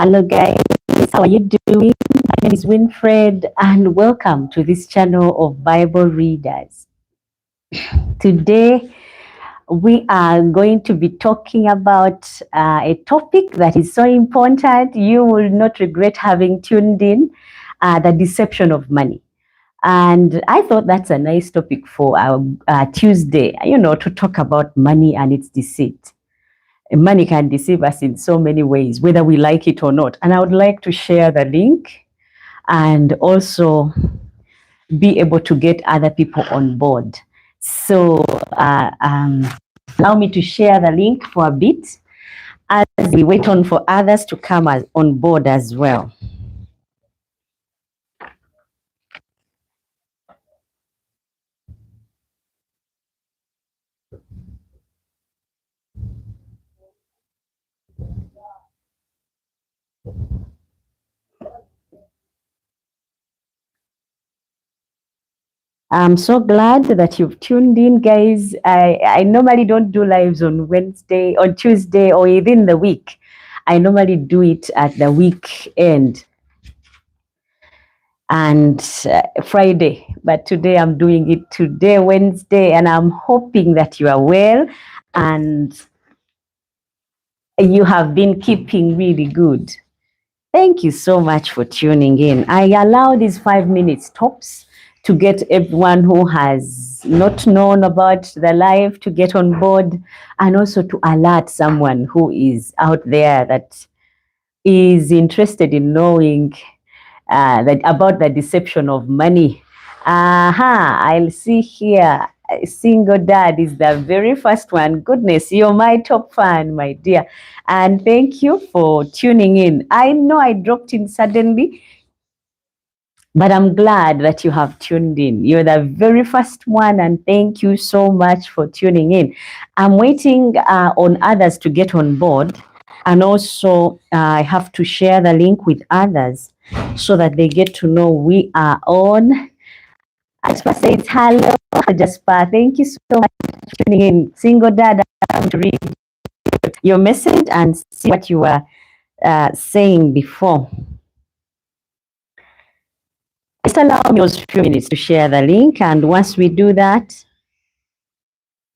Hello guys, how are you doing? My name is Winfred and welcome to this channel of Bible Readers. Today we are going to be talking about a topic that is so important. You will not regret having tuned in, the deception of money. And I thought that's a nice topic for our Tuesday, to talk about money and its deceit. Money can deceive us in so many ways, whether we like it or not. And I would like to share the link and also be able to get other people on board. So allow me to share the link for a bit as we wait on for others to come on board as well. I'm so glad that you've tuned in, guys. I normally don't do lives on Tuesday, or within the week. I normally do it at the weekend and Friday. But today I'm doing it today, Wednesday, and I'm hoping that you are well and you have been keeping really good. Thank you so much for tuning in. I allow these 5 minutes tops to get everyone who has not known about the live to get on board, and also to alert someone who is out there that is interested in knowing about the deception of money. I'll see here. Single Dad is the very first one. Goodness, you're my top fan, my dear. And thank you for tuning in. I know I dropped in suddenly, but I'm glad that you have tuned in. You're the very first one, and thank you so much for tuning in. I'm waiting on others to get on board, and also I have to share the link with others so that they get to know we are on. Jasper says hello. Jasper, thank you so much for tuning in. Single Dad, I'm going to read your message and see what you were saying before. Just allow me a few minutes to share the link, and once we do that,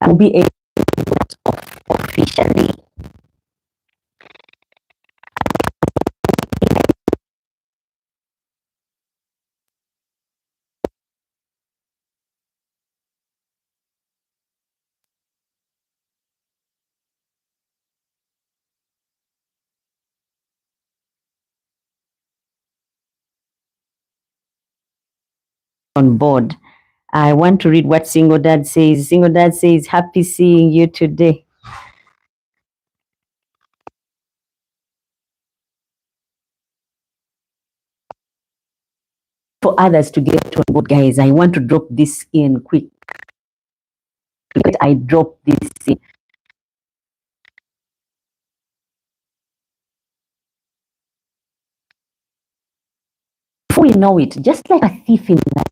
I'll be able to officially on board. I want to read what Single Dad says. Single Dad says, happy seeing you today. For others to get on board, guys, I want to drop this in quick. I drop this in. Before we know it, just like a thief in the night,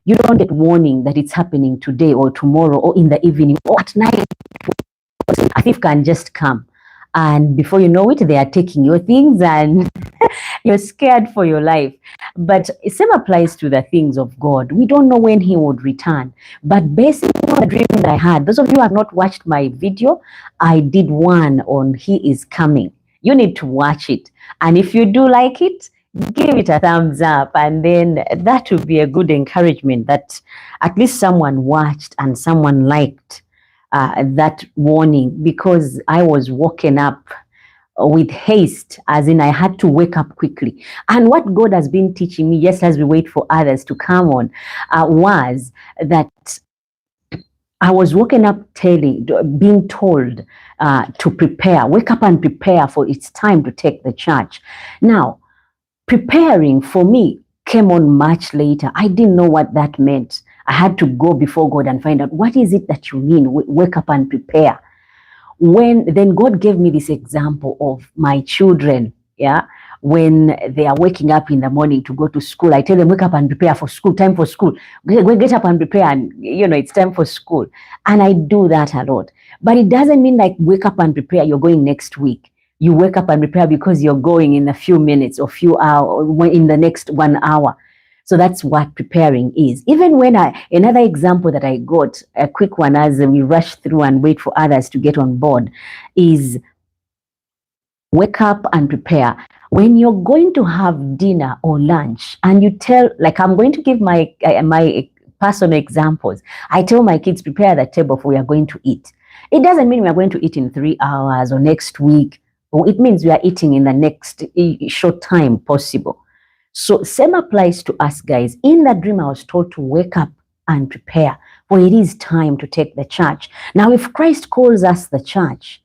you don't get warning that it's happening today or tomorrow or in the evening or at night. A thief can just come, and before you know it, they are taking your things and you're scared for your life. But the same applies to the things of God. We don't know when He would return. But based on the dream that I had, those of you who have not watched my video, I did one on He is coming. You need to watch it. And if you do like it, give it a thumbs up, and then that will be a good encouragement that at least someone watched and someone liked that warning, because I was woken up with haste, as in I had to wake up quickly. And what God has been teaching me, yes, as we wait for others to come on, was that I was woken up being told to prepare, wake up and prepare, for it's time to take the church. Now, preparing for me came on much later. I didn't know what that meant. I had to go before God and find out, what is it that you mean, wake up and prepare? Then God gave me this example of my children, when they are waking up in the morning to go to school. I tell them, wake up and prepare for school, time for school. Get up and prepare, and it's time for school. And I do that a lot. But it doesn't mean like wake up and prepare, you're going next week. you wake up and prepare because you're going in a few minutes or few hours, or in the next 1 hour. So that's what preparing is. Even when another example that I got, a quick one as we rush through and wait for others to get on board, is wake up and prepare. When you're going to have dinner or lunch and you tell, like I'm going to give my personal examples. I tell my kids, prepare the table for we are going to eat. It doesn't mean we are going to eat in 3 hours or next week, or it means we are eating in the next short time possible. So same applies to us, guys. In that dream, I was told to wake up and prepare, for it is time to take the church. Now, if Christ calls us the church,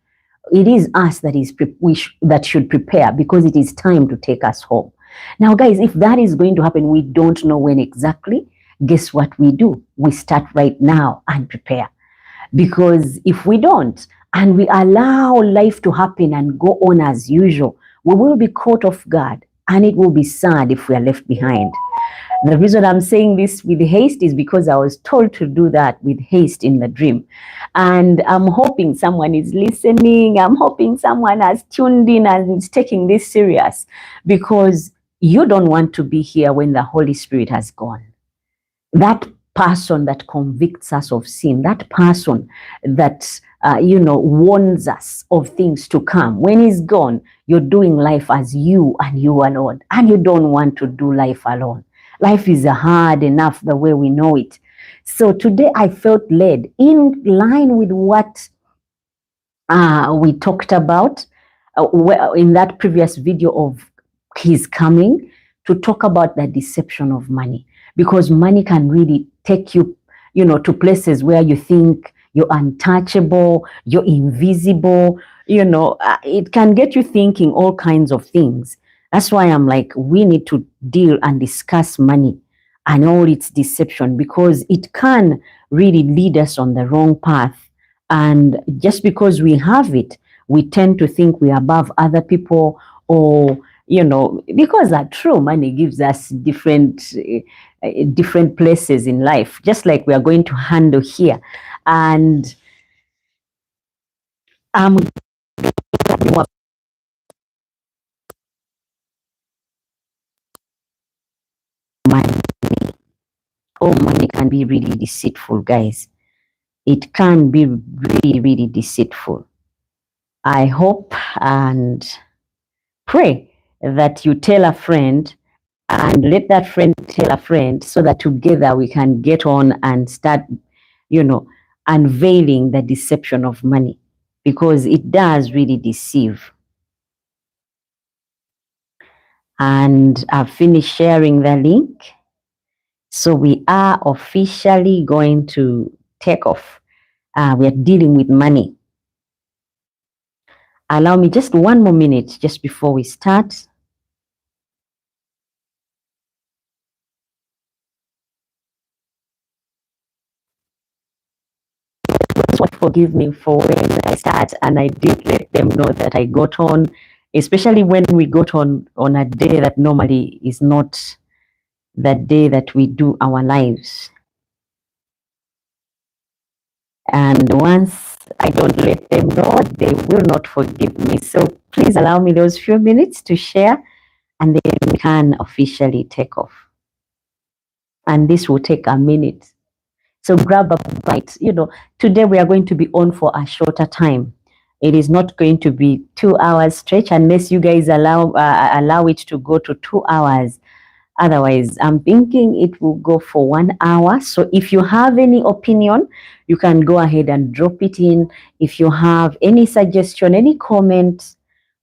it is us that should prepare, because it is time to take us home. Now, guys, if that is going to happen, we don't know when exactly. Guess what we do? We start right now and prepare. Because if we don't, and we allow life to happen and go on as usual, we will be caught off guard, and it will be sad if we are left behind. The reason I'm saying this with haste is because I was told to do that with haste in the dream. And I'm hoping someone is listening. I'm hoping someone has tuned in and is taking this serious, because you don't want to be here when the Holy Spirit has gone. That person that convicts us of sin, that person that warns us of things to come, when he's gone, you're doing life as you and you alone, and you don't want to do life alone. Life is hard enough the way we know it. So today I felt led, in line with what we talked about in that previous video of his coming, to talk about the deception of money. Because money can really take you, to places where you think you're untouchable, you're invisible, it can get you thinking all kinds of things. That's why I'm like, we need to deal and discuss money and all its deception, because it can really lead us on the wrong path. And just because we have it, we tend to think we're above other people, or, because that true money gives us different places in life, just like we are going to handle here. And money, money can be really deceitful, guys. It can be really, really deceitful. I hope and pray that you tell a friend, and let that friend tell a friend, so that together we can get on and start, unveiling the deception of money, because it does really deceive. And I've finished sharing the link. So we are officially going to take off. We are dealing with money. Allow me just one more minute just before we start. Forgive me for when I start, and I did let them know that I got on, especially when we got on a day that normally is not the day that we do our lives. And once I don't let them know, they will not forgive me. So please allow me those few minutes to share, and then we can officially take off. And this will take a minute. So grab a bite. Today we are going to be on for a shorter time. It is not going to be 2 hours stretch, unless you guys allow it to go to 2 hours. Otherwise, I'm thinking it will go for 1 hour. So if you have any opinion, you can go ahead and drop it in. If you have any suggestion, any comment,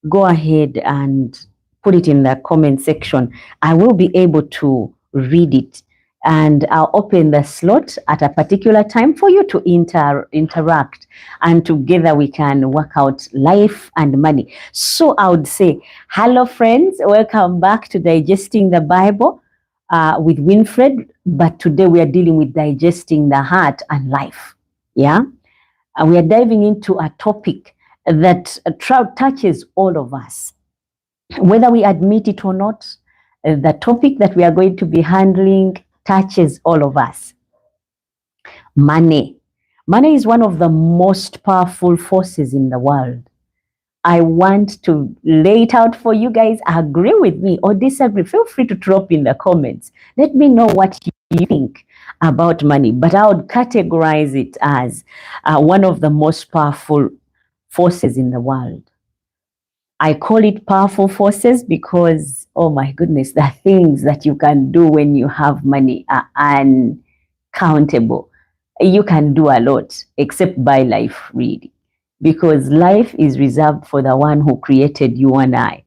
go ahead and put it in the comment section. I will be able to read it, and I'll open the slot at a particular time for you to interact, and together we can work out life and money. So I would say, hello friends, welcome back to Digesting the Bible with Winfred, but today we are dealing with digesting the heart and life. Yeah, and we are diving into a topic that touches all of us, whether we admit it or not. The topic that we are going to be handling touches all of us. Money. Money is one of the most powerful forces in the world. I want to lay it out for you guys. Agree with me or disagree. Feel free to drop in the comments. Let me know what you think about money. But I would categorize it as one of the most powerful forces in the world. I call it powerful forces because, oh my goodness, the things that you can do when you have money are uncountable. You can do a lot except buy life, really, because life is reserved for the one who created you and I.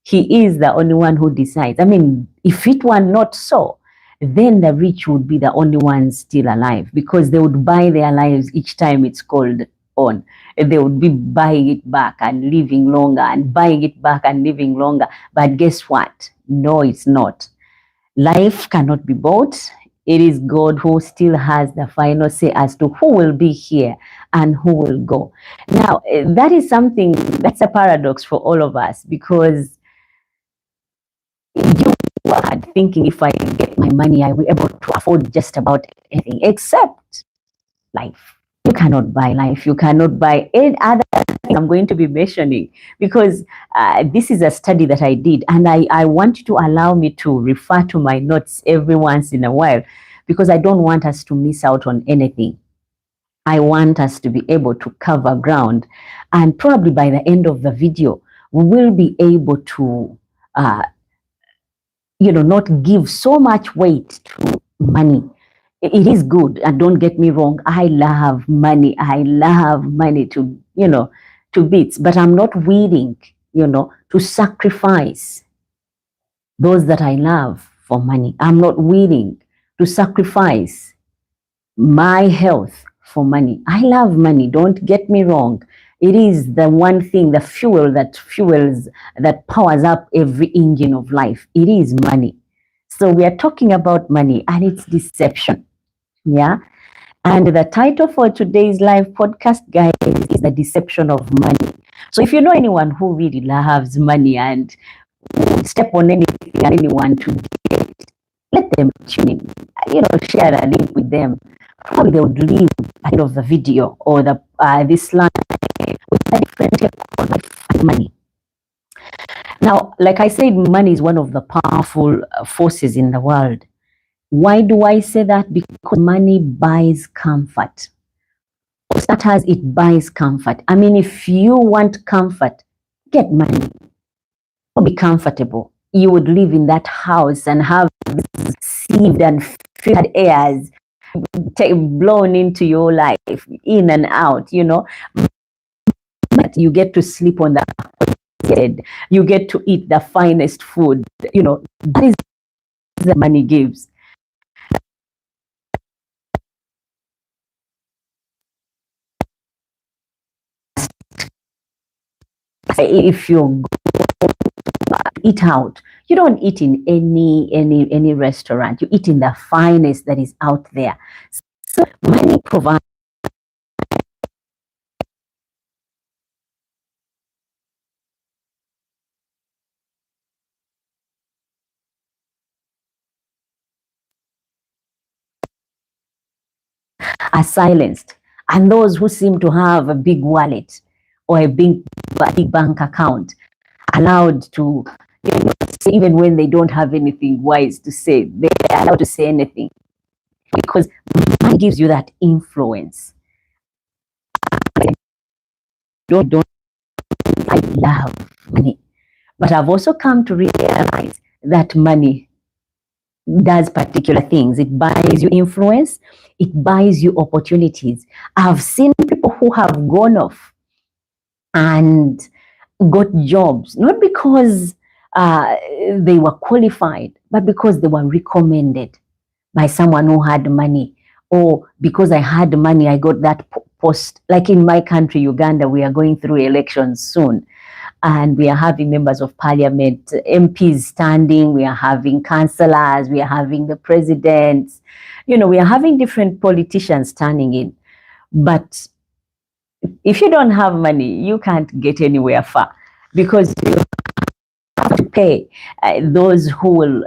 He is the only one who decides. I mean, if it were not so, then the rich would be the only ones still alive because they would buy their lives each time it's called on. They would be buying it back and living longer and buying it back and living longer. But guess what? No, it's not. Life cannot be bought. It is God who still has the final say as to who will be here and who will go. Now, that is something that's a paradox for all of us because you are thinking if I get my money, I will be able to afford just about anything except life. You cannot buy life. You cannot buy any other thing I'm going to be mentioning because this is a study that I did and I want you to allow me to refer to my notes every once in a while because I don't want us to miss out on anything. I want us to be able to cover ground and probably by the end of the video, we will be able to not give so much weight to money. It is good, and don't get me wrong, I love money. I love money to bits, but I'm not willing, to sacrifice those that I love for money. I'm not willing to sacrifice my health for money. I love money, don't get me wrong. It is the one thing, the fuel that powers up every engine of life. It is money. So we are talking about money and its deception. Yeah. And the title for today's live podcast, guys, is The Deception of Money. So if you know anyone who really loves money and step on anything and anyone to get, let them tune in. Share a link with them. Probably they would leave at the end of the video or this line with a different take on money. Now, like I said, money is one of the powerful forces in the world. Why do I say that? Because money buys comfort. For starters, it buys comfort. I mean, if you want comfort, get money. Be comfortable. You would live in that house and have received and filtered airs blown into your life, in and out, But you get to sleep on the bed. You get to eat the finest food. That is the money gives. If you eat out, you don't eat in any restaurant. You eat in the finest that is out there. So money provides are silenced, and those who seem to have a big wallet or a big bank account allowed to, even when they don't have anything wise to say, they're allowed to say anything because money gives you that influence. I love money, but I've also come to realize that money does particular things. It buys you influence, it buys you opportunities. I've seen people who have gone off and got jobs, not because they were qualified, but because they were recommended by someone who had money, or because I had money, I got that post. Like in my country, Uganda, we are going through elections soon. And we are having members of parliament, MPs standing, we are having councillors, we are having the presidents, we are having different politicians standing in. But if you don't have money, you can't get anywhere far because you have to pay those who will,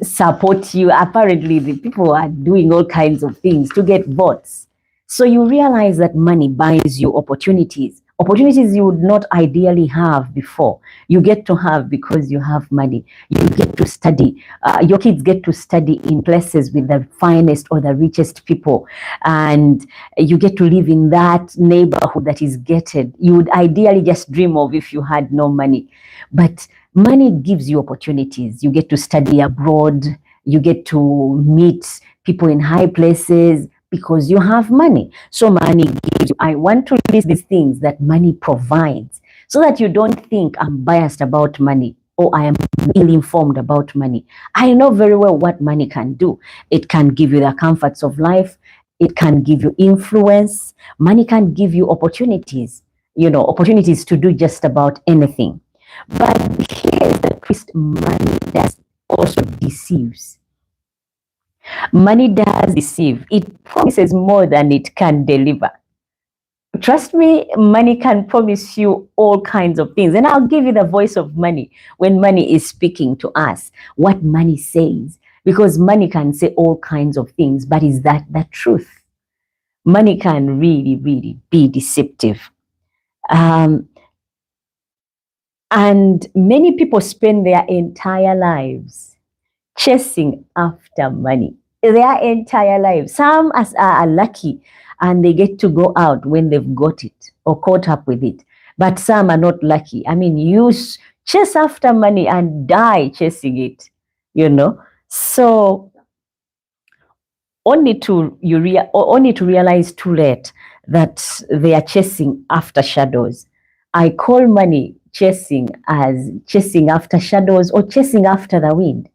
support you. Apparently, the people are doing all kinds of things to get votes. So you realize that money buys you opportunities. Opportunities you would not ideally have before, you get to have because you have money. You get to study. Your kids get to study in places with the finest or the richest people. And you get to live in that neighborhood that is gated. You would ideally just dream of if you had no money. But money gives you opportunities. You get to study abroad. You get to meet people in high places because you have money. So money gives you. I want to list these things that money provides so that you don't think I'm biased about money or I am ill-informed about money. I know very well what money can do. It can give you the comforts of life. It can give you influence. Money can give you opportunities, opportunities to do just about anything. But here's the twist: money does also deceives. Money does deceive. It promises more than it can deliver. Trust me, money can promise you all kinds of things. And I'll give you the voice of money when money is speaking to us, what money says. Because money can say all kinds of things, but is that the truth? Money can really, really be deceptive. And many people spend their entire lives chasing after money. Their entire lives. Some are lucky and they get to go out when they've got it or caught up with it. But some are not lucky. I mean, you chase after money and die chasing it, So only to realize too late that they are chasing after shadows. I call money chasing as chasing after shadows or chasing after the wind.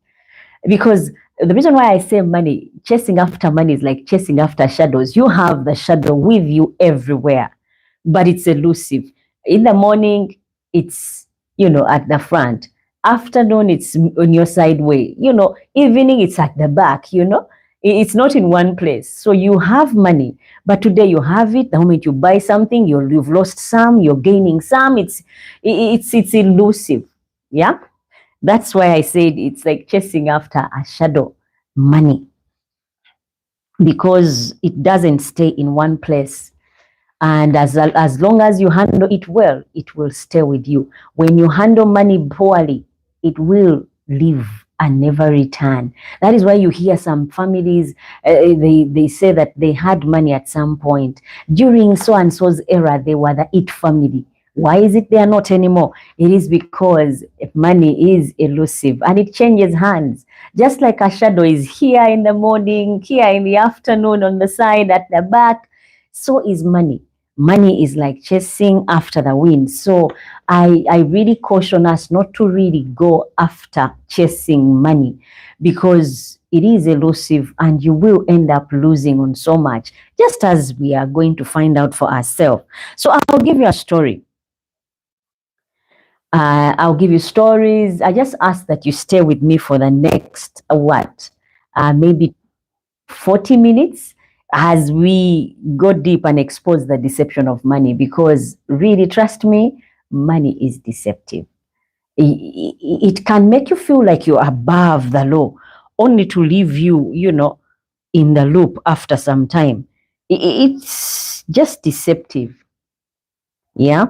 Because the reason why I say money, chasing after money is like chasing after shadows. You have the shadow with you everywhere, but it's elusive. In the morning, it's, at the front. Afternoon, it's on your side way. Evening, it's at the back, It's not in one place. So you have money, but today you have it. The moment you buy something, you've lost some, you're gaining some. It's elusive. Yeah. That's why I said it's like chasing after a shadow, money, because it doesn't stay in one place. And as long as you handle it well, it will stay with you. When you handle money poorly, it will leave and never return. That is why you hear some families, they say that they had money at some point. During so-and-so's era, they were the it family. Why is it they are not anymore? It is because money is elusive and it changes hands. Just like a shadow is here in the morning, here in the afternoon, on the side, at the back, so is money. Money is like chasing after the wind. So I really caution us not to really go after chasing money because it is elusive and you will end up losing on so much, just as we are going to find out for ourselves. So I'll give you a story. I'll give you stories. I just ask that you stay with me for the next, maybe 40 minutes as we go deep and expose the deception of money, because really, trust me, money is deceptive. It can make you feel like you're above the law, only to leave you, in the loop after some time. It's just deceptive. Yeah.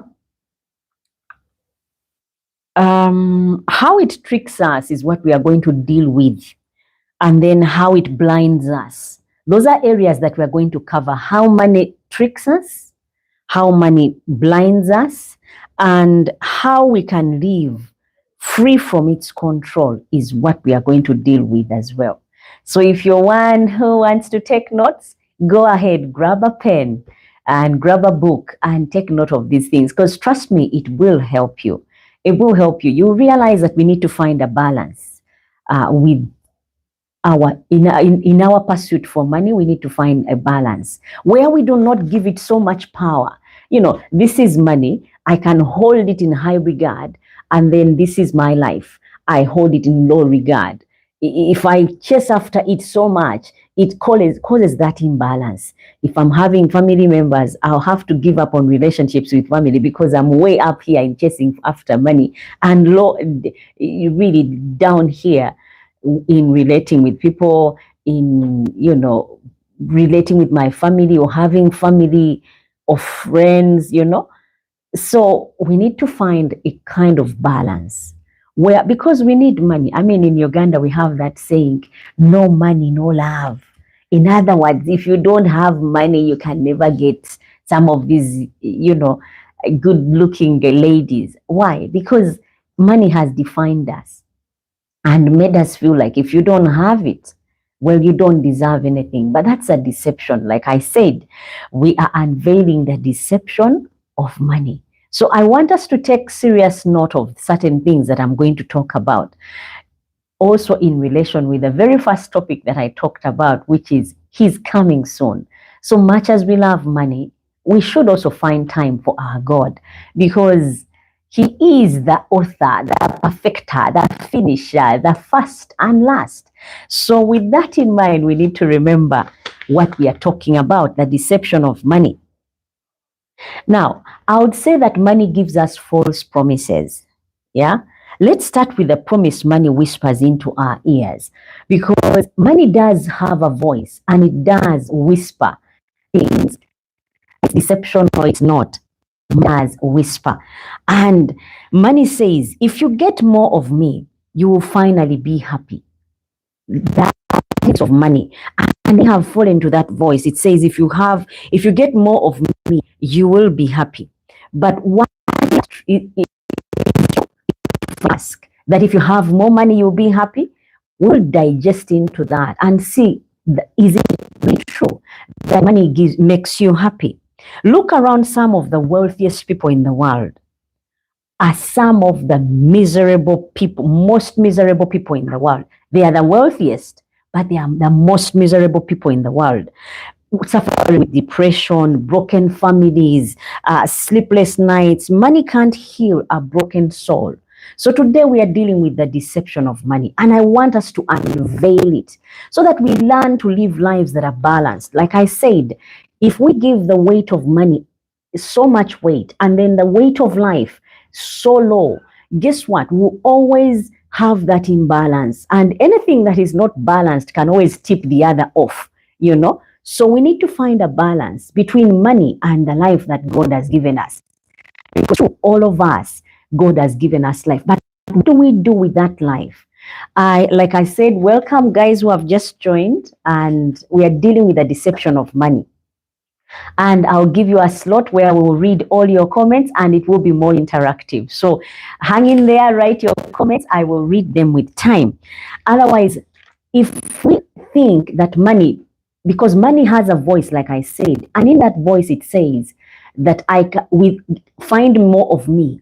How it tricks us is what we are going to deal with, and then how it blinds us. Those are areas that we're going to cover: how money tricks us, how money blinds us, and how we can live free from its control is what we are going to deal with as well. So if you're one who wants to take notes, go ahead, grab a pen and grab a book and take note of these things, because trust me, it will help you. It will help you. You realize that we need to find a balance with in our pursuit for money. We need to find a balance where we do not give it so much power. This is money. I can hold it in high regard, and then this is my life. I hold it in low regard. If I chase after it so much, it causes that imbalance. If I'm having family members, I'll have to give up on relationships with family because I'm way up here in chasing after money, and low, really down here in relating with people, in relating with my family or having family or friends. So we need to find a kind of balance where, because we need money. I mean, in Uganda, we have that saying, no money, no love. In other words, if you don't have money, you can never get some of these, good looking ladies. Why? Because money has defined us and made us feel like if you don't have it, well, you don't deserve anything. But that's a deception. Like I said, we are unveiling the deception of money. So I want us to take serious note of certain things that I'm going to talk about. Also in relation with the very first topic that I talked about, which is He's coming soon. So much as we love money, we should also find time for our God, because He is the author, the perfecter, the finisher, the first and last. So with that in mind, we need to remember what we are talking about, the deception of money. Now, I would say that money gives us false promises. Yeah. Let's start with the promise money whispers into our ears, because money does have a voice and it does whisper things. It's deception or it's not. Does whisper. And money says, if you get more of me, you will finally be happy. That of money, and they have fallen to that voice. It says, if you get more of me, you will be happy. But what it ask that if you have more money, you'll be happy? We'll digest into that and see, is it really true that money makes you happy? Look around. Some of the wealthiest people in the world are some of the miserable people, most miserable people in the world. They are the wealthiest, but they are the most miserable people in the world. Suffering with depression, broken families, sleepless nights. Money can't heal a broken soul. So today we are dealing with the deception of money, and I want us to unveil it so that we learn to live lives that are balanced. Like I said, if we give the weight of money so much weight and then the weight of life so low, guess what? We'll always have that imbalance, and anything that is not balanced can always tip the other off, So we need to find a balance between money and the life that God has given us. Because to all of us, God has given us life. But what do we do with that life? Like I said, welcome guys who have just joined, and we are dealing with the deception of money. And I'll give you a slot where we will read all your comments and it will be more interactive. So hang in there, write your comments. I will read them with time. Otherwise, if we think that money, because money has a voice, like I said, and in that voice it says that we find more of me.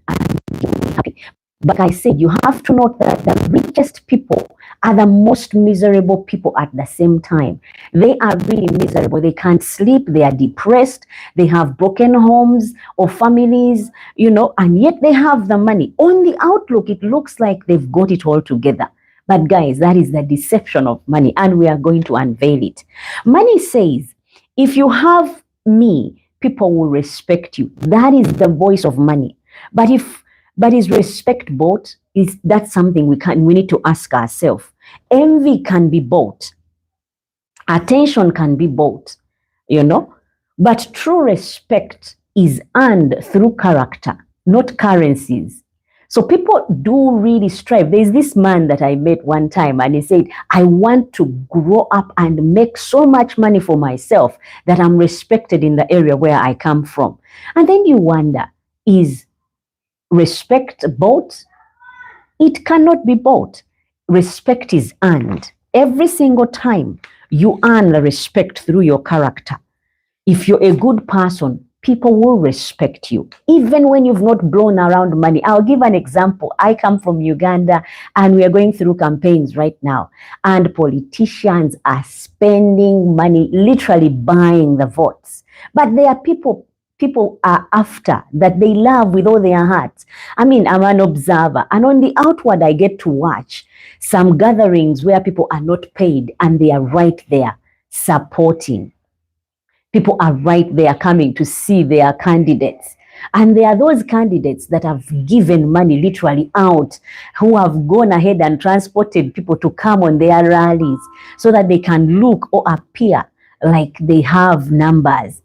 But I said, you have to note that the richest people are the most miserable people at the same time. They are really miserable. They can't sleep. They are depressed. They have broken homes or families, and yet they have the money. On the outlook, it looks like they've got it all together. But guys, that is the deception of money, and we are going to unveil it. Money says, if you have me, people will respect you. That is the voice of money. But is respect bought? Is that something we need to ask ourselves? Envy can be bought. Attention can be bought, But true respect is earned through character, not currencies. So people do really strive. There's this man that I met one time, and he said, I want to grow up and make so much money for myself that I'm respected in the area where I come from. And then you wonder, is respect bought? It cannot be bought. Respect is earned. Every single time you earn the respect through your character. If you're a good person, people will respect you, even when you've not blown around money. I'll give an example. I come from Uganda, and we are going through campaigns right now, and politicians are spending money, literally buying the votes. But there are people are after, that they love with all their hearts. I mean, I'm an observer, and on the outward, I get to watch some gatherings where people are not paid and they are right there supporting. People are right there coming to see their candidates. And there are those candidates that have given money literally out, who have gone ahead and transported people to come on their rallies so that they can look or appear like they have numbers.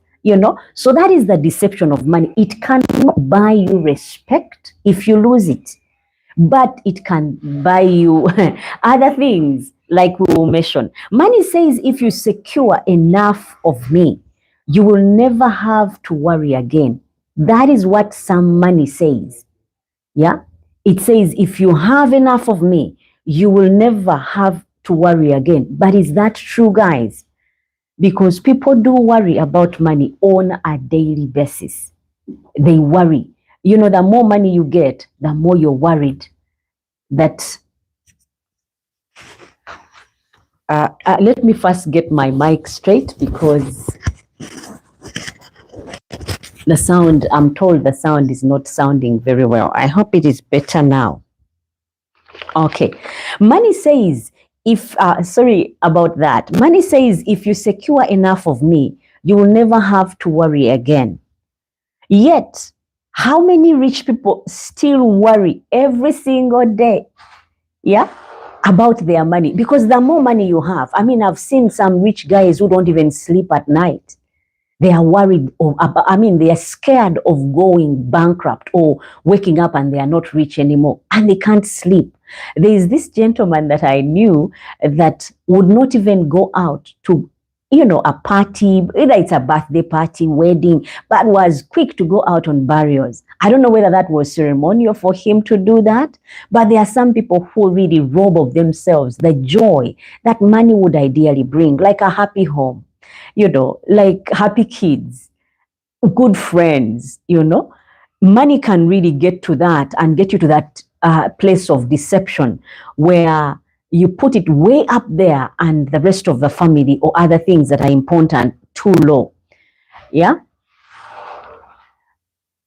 So that is the deception of money. It cannot buy you respect if you lose it, but it can buy you other things, like we will mention. Money says, if you secure enough of me, you will never have to worry again. That is what some money says. Yeah. It says, if you have enough of me, you will never have to worry again. But is that true, guys? Because people do worry about money on a daily basis. They worry. The more money you get, the more you're worried that let me first get my mic straight, because the sound, I'm told the sound is not sounding very well. I hope it is better now. Okay. Money says, sorry about that. Money says, if you secure enough of me, you will never have to worry again. Yet, how many rich people still worry every single day? Yeah, about their money, because the more money you have, I've seen some rich guys who don't even sleep at night. They are worried they are scared of going bankrupt or waking up and they are not rich anymore and they can't sleep. There is this gentleman that I knew that would not even go out to a party, either it's a birthday party, wedding, but was quick to go out on burials. I don't know whether that was ceremonial for him to do that, but there are some people who really rob of themselves the joy that money would ideally bring, like a happy home, like happy kids, good friends. Money can really get to that and get you to that place of deception where you put it way up there and the rest of the family or other things that are important too low. Yeah.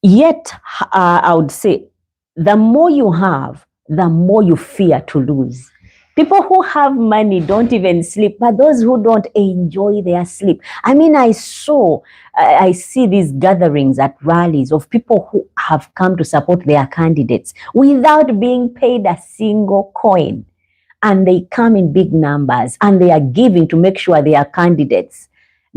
Yet, I would say, the more you have, the more you fear to lose. People who have money don't even sleep, but those who don't enjoy their sleep. I see these gatherings at rallies of people who have come to support their candidates without being paid a single coin. And they come in big numbers and they are giving to make sure their candidates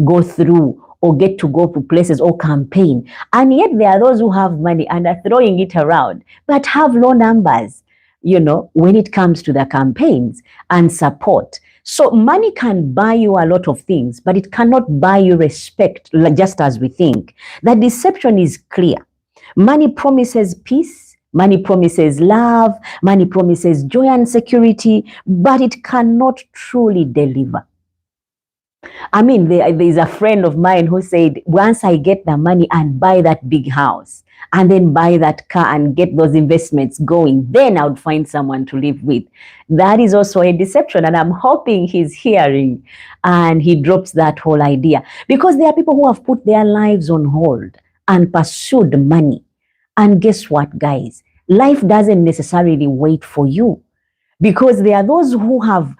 go through or get to go to places or campaign. And yet there are those who have money and are throwing it around, but have low numbers, when it comes to the campaigns and support. So money can buy you a lot of things, but it cannot buy you respect, just as we think. The deception is clear. Money promises peace. Money promises love. Money promises joy and security, but it cannot truly deliver. There is a friend of mine who said, once I get the money and buy that big house and then buy that car and get those investments going, then I would find someone to live with. That is also a deception. And I'm hoping he's hearing and he drops that whole idea, because there are people who have put their lives on hold and pursued money. And guess what, guys? Life doesn't necessarily wait for you. Because there are those who have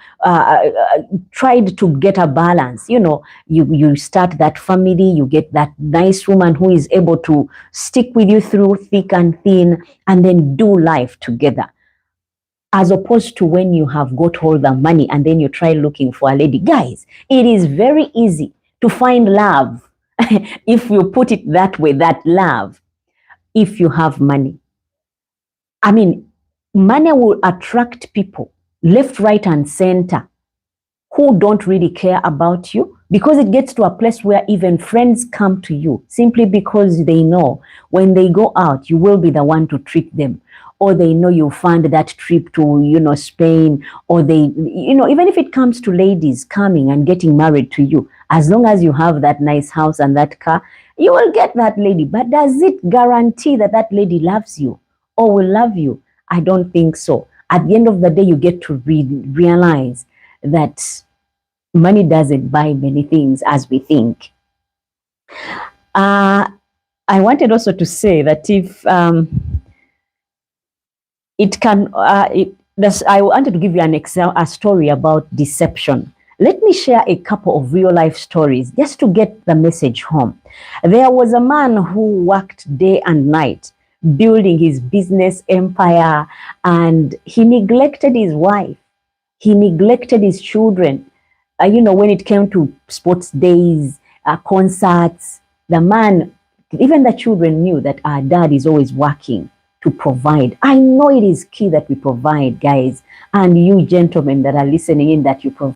tried to get a balance. You start that family, you get that nice woman who is able to stick with you through thick and thin, and then do life together. As opposed to when you have got all the money and then you try looking for a lady. Guys, it is very easy to find love, if you put it that way, that love, if you have money. Money will attract people left, right, and center who don't really care about you, because it gets to a place where even friends come to you simply because they know when they go out, you will be the one to treat them, or they know you fund that trip to, Spain, or they, even if it comes to ladies coming and getting married to you, as long as you have that nice house and that car, you will get that lady. But does it guarantee that that lady loves you or will love you? I don't think so. At the end of the day, you get to realize that money doesn't buy many things as we think. I wanted also to say that if it can, I wanted to give you a story about deception. Let me share a couple of real life stories just to get the message home. There was a man who worked day and night building his business empire, and he neglected his wife. He neglected his children. When it came to sports days, concerts, the man, even the children knew that our dad is always working to provide. I know it is key that we provide, guys, and you gentlemen that are listening in, that you provide.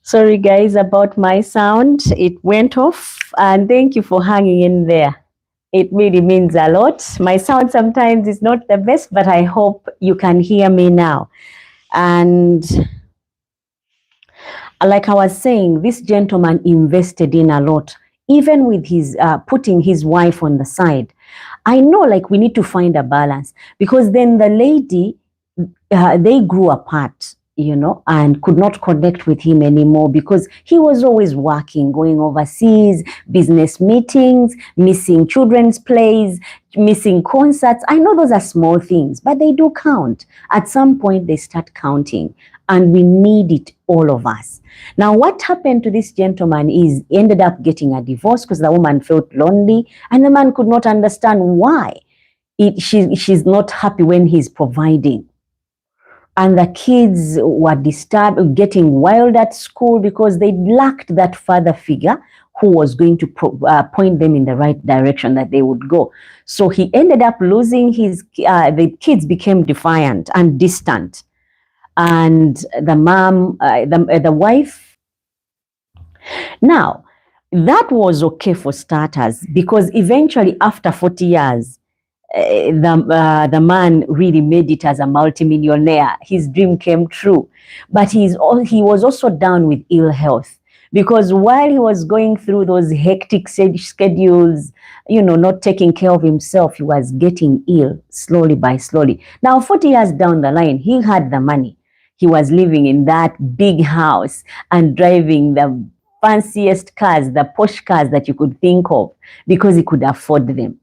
Sorry, guys, about my sound. It went off, and thank you for hanging in there. It really means a lot. My sound sometimes is not the best, but I hope you can hear me now. And like I was saying, this gentleman invested in a lot, even with his putting his wife on the side. I know, like, we need to find a balance, because then the lady, they grew apart, you know, and could not connect with him anymore because he was always working, going overseas, business meetings, missing children's plays, missing concerts. I know those are small things, but they do count. At some point, they start counting, and we need it, all of us. Now, what happened to this gentleman is he ended up getting a divorce because the woman felt lonely, and the man could not understand why she's not happy when he's providing. And the kids were disturbed, getting wild at school because they lacked that father figure who was going to point them in the right direction that they would go. So he ended up losing the kids became defiant and distant. And the mom, the wife, now, that was okay for starters, because eventually after 40 years, the man really made it as a multimillionaire. His dream came true. But he was also down with ill health, because while he was going through those hectic schedules, you know, not taking care of himself, he was getting ill slowly by slowly. Now, 40 years down the line, he had the money. He was living in that big house and driving the fanciest cars, the posh cars that you could think of, because he could afford them.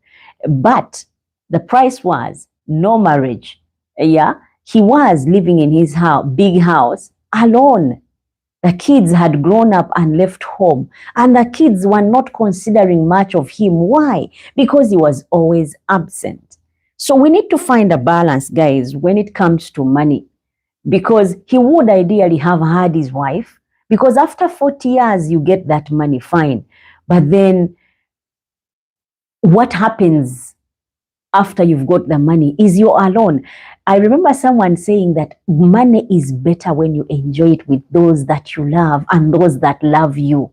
But the price was no marriage. Yeah, he was living in his house, big house, alone. The kids had grown up and left home, and the kids were not considering much of him. Why? Because he was always absent. So we need to find a balance, guys, when it comes to money, because he would ideally have had his wife, because after 40 years, you get that money, fine. But then what happens after you've got the money is you're alone. I remember someone saying that money is better when you enjoy it with those that you love and those that love you.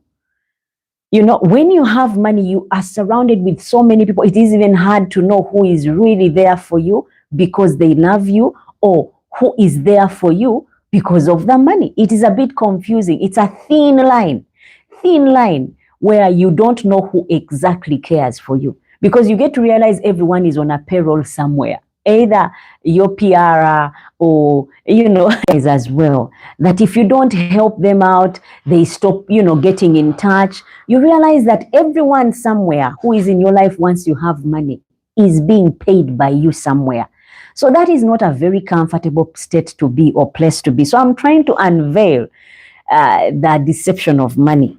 You know, when you have money, you are surrounded with so many people. It is even hard to know who is really there for you because they love you, or who is there for you because of the money. It is a bit confusing. It's a thin line where you don't know who exactly cares for you, because you get to realize everyone is on a payroll somewhere. either your PR or, guys as well, that if you don't help them out, they stop, getting in touch. You realize that everyone somewhere who is in your life once you have money is being paid by you somewhere. So that is not a very comfortable state to be or place to be. So I'm trying to unveil the deception of money.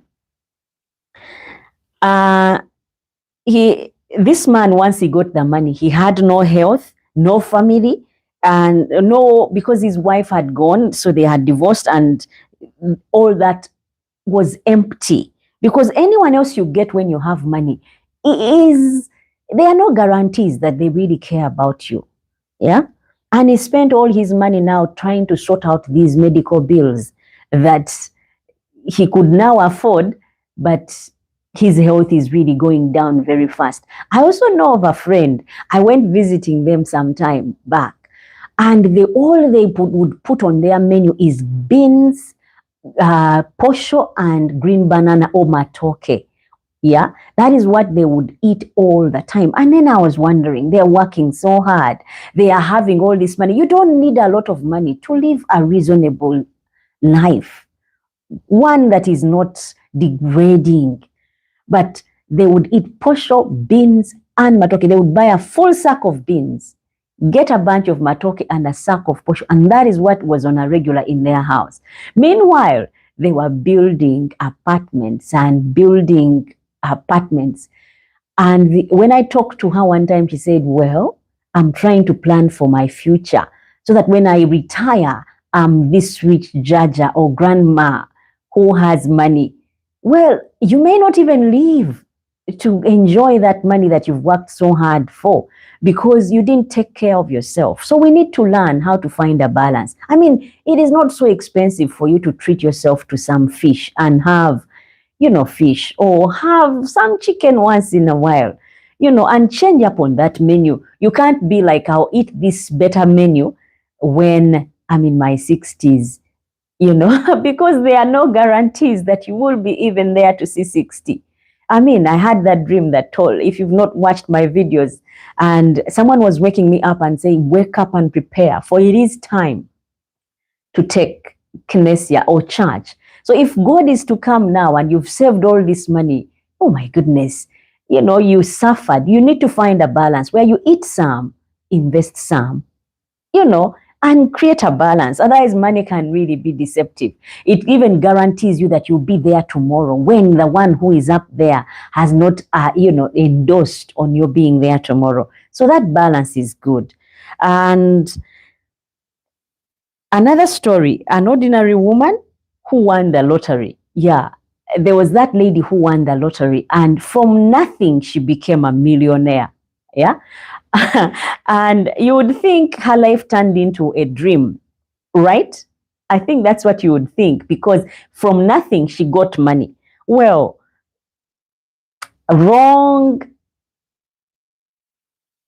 This man, once he got the money, he had no health, no family, and no, because his wife had gone, so they had divorced, and all that was empty. Because anyone else you get when you have money there are no guarantees that they really care about you. Yeah. And he spent all his money now trying to sort out these medical bills that he could now afford, but his health is really going down very fast. I also know of a friend, I went visiting them some time back, and all they would put on their menu is beans, posho, and green banana or matoke. Yeah, that is what they would eat all the time. And then I was wondering, they're working so hard, they are having all this money. You don't need a lot of money to live a reasonable life, one that is not degrading. But they would eat posho, beans, and matoke. They would buy a full sack of beans, get a bunch of matoke and a sack of posho, and that is what was on a regular in their house. Meanwhile, they were building apartments. And when I talked to her one time, she said, well, I'm trying to plan for my future so that when I retire, I'm this rich jaja or grandma who has money. Well, you may not even live to enjoy that money that you've worked so hard for because you didn't take care of yourself. So we need to learn how to find a balance. I mean, it is not so expensive for you to treat yourself to some fish and have, fish, or have some chicken once in a while, and change up on that menu. You can't be like, I'll eat this better menu when I'm in my 60s. Because there are no guarantees that you will be even there to see 60. I mean, I had that dream that told, if you've not watched my videos, and someone was waking me up and saying, wake up and prepare, for it is time to take kinesia or charge. So if God is to come now and you've saved all this money, oh my goodness, you suffered. You need to find a balance where you eat some, invest some, and create a balance. Otherwise, money can really be deceptive. It even guarantees you that you'll be there tomorrow when the one who is up there has not, endorsed on you being there tomorrow. So that balance is good. And another story, an ordinary woman who won the lottery. Yeah, there was that lady who won the lottery, and from nothing, she became a millionaire. Yeah. And you would think her life turned into a dream, right? I think that's what you would think, because from nothing, she got money. Well, wrong,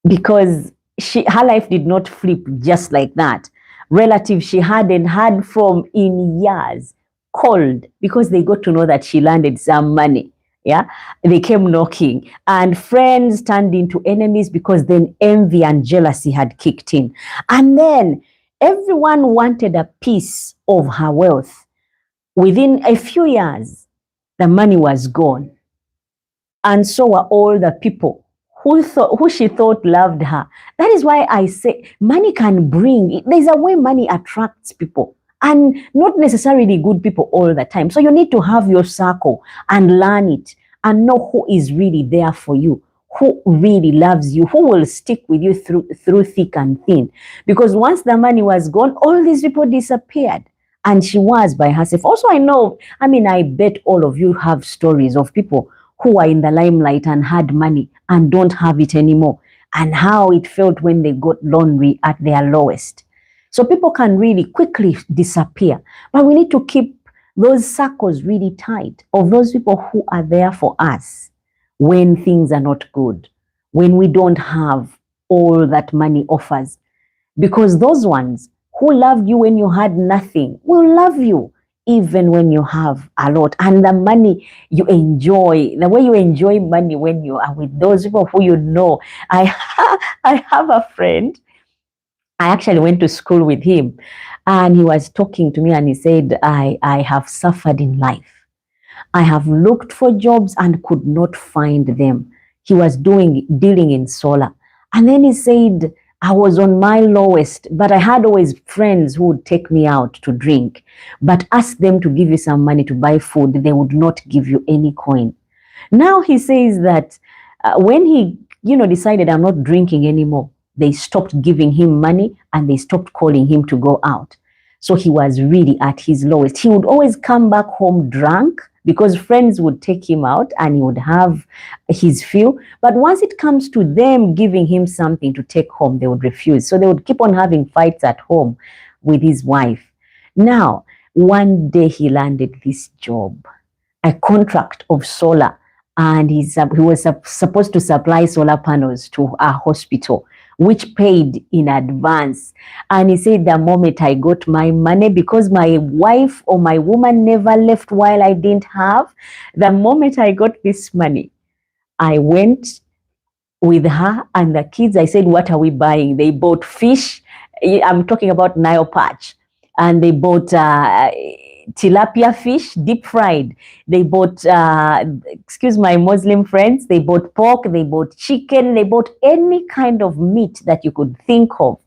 because her life did not flip just like that. Relatives she hadn't heard from in years called because they got to know that she landed some money. Yeah, they came knocking, and friends turned into enemies because then envy and jealousy had kicked in. And then everyone wanted a piece of her wealth. Within a few years, the money was gone. And so were all the people who she thought loved her. That is why I say money can bring, there's a way money attracts people, and not necessarily good people all the time. So you need to have your circle and learn it and know who is really there for you, who really loves you, who will stick with you through thick and thin. Because once the money was gone, all these people disappeared. And she was by herself. Also, I bet all of you have stories of people who are in the limelight and had money and don't have it anymore, and how it felt when they got lonely at their lowest. So people can really quickly disappear, but we need to keep those circles really tight of those people who are there for us when things are not good, when we don't have all that money offers. Because those ones who loved you when you had nothing will love you even when you have a lot. And the money you enjoy, the way you enjoy money when you are with those people who you know. I have a friend I actually went to school with him, and he was talking to me and he said, I have suffered in life. I have looked for jobs and could not find them. He was dealing in solar. And then he said, I was on my lowest, but I had always friends who would take me out to drink. But ask them to give you some money to buy food, they would not give you any coin. Now he says that when he, decided I'm not drinking anymore, they stopped giving him money and they stopped calling him to go out. So he was really at his lowest. He would always come back home drunk because friends would take him out and he would have his fill. But once it comes to them giving him something to take home, they would refuse. So they would keep on having fights at home with his wife. Now, one day he landed this job, a contract of solar, and he was supposed to supply solar panels to a hospital, which paid in advance. And he said, the moment I got my money, because my wife or my woman never left while I didn't have, the moment I got this money, I went with her and the kids. I said, what are we buying? They bought fish. I'm talking about Nile Perch. And they bought tilapia fish, deep fried. They bought, excuse my Muslim friends, they bought pork, they bought chicken, they bought any kind of meat that you could think of,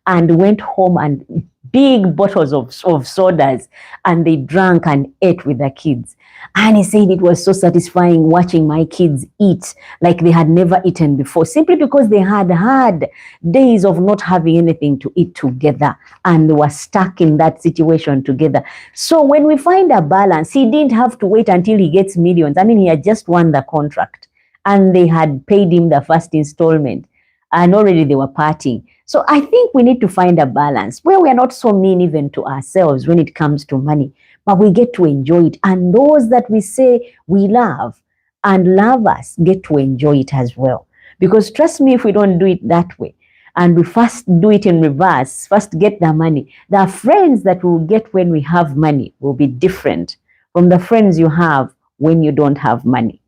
and went home and big bottles of sodas, and they drank and ate with the kids. And he said it was so satisfying watching my kids eat like they had never eaten before, simply because they had had days of not having anything to eat together and they were stuck in that situation together. So when we find a balance, he didn't have to wait until he gets millions. I mean, he had just won the contract and they had paid him the first installment and already they were partying. So I think we need to find a balance where we are not so mean even to ourselves when it comes to money, but we get to enjoy it. And those that we say we love and love us get to enjoy it as well. Because trust me, if we don't do it that way, and we first do it in reverse, first get the money, the friends that we'll get when we have money will be different from the friends you have when you don't have money.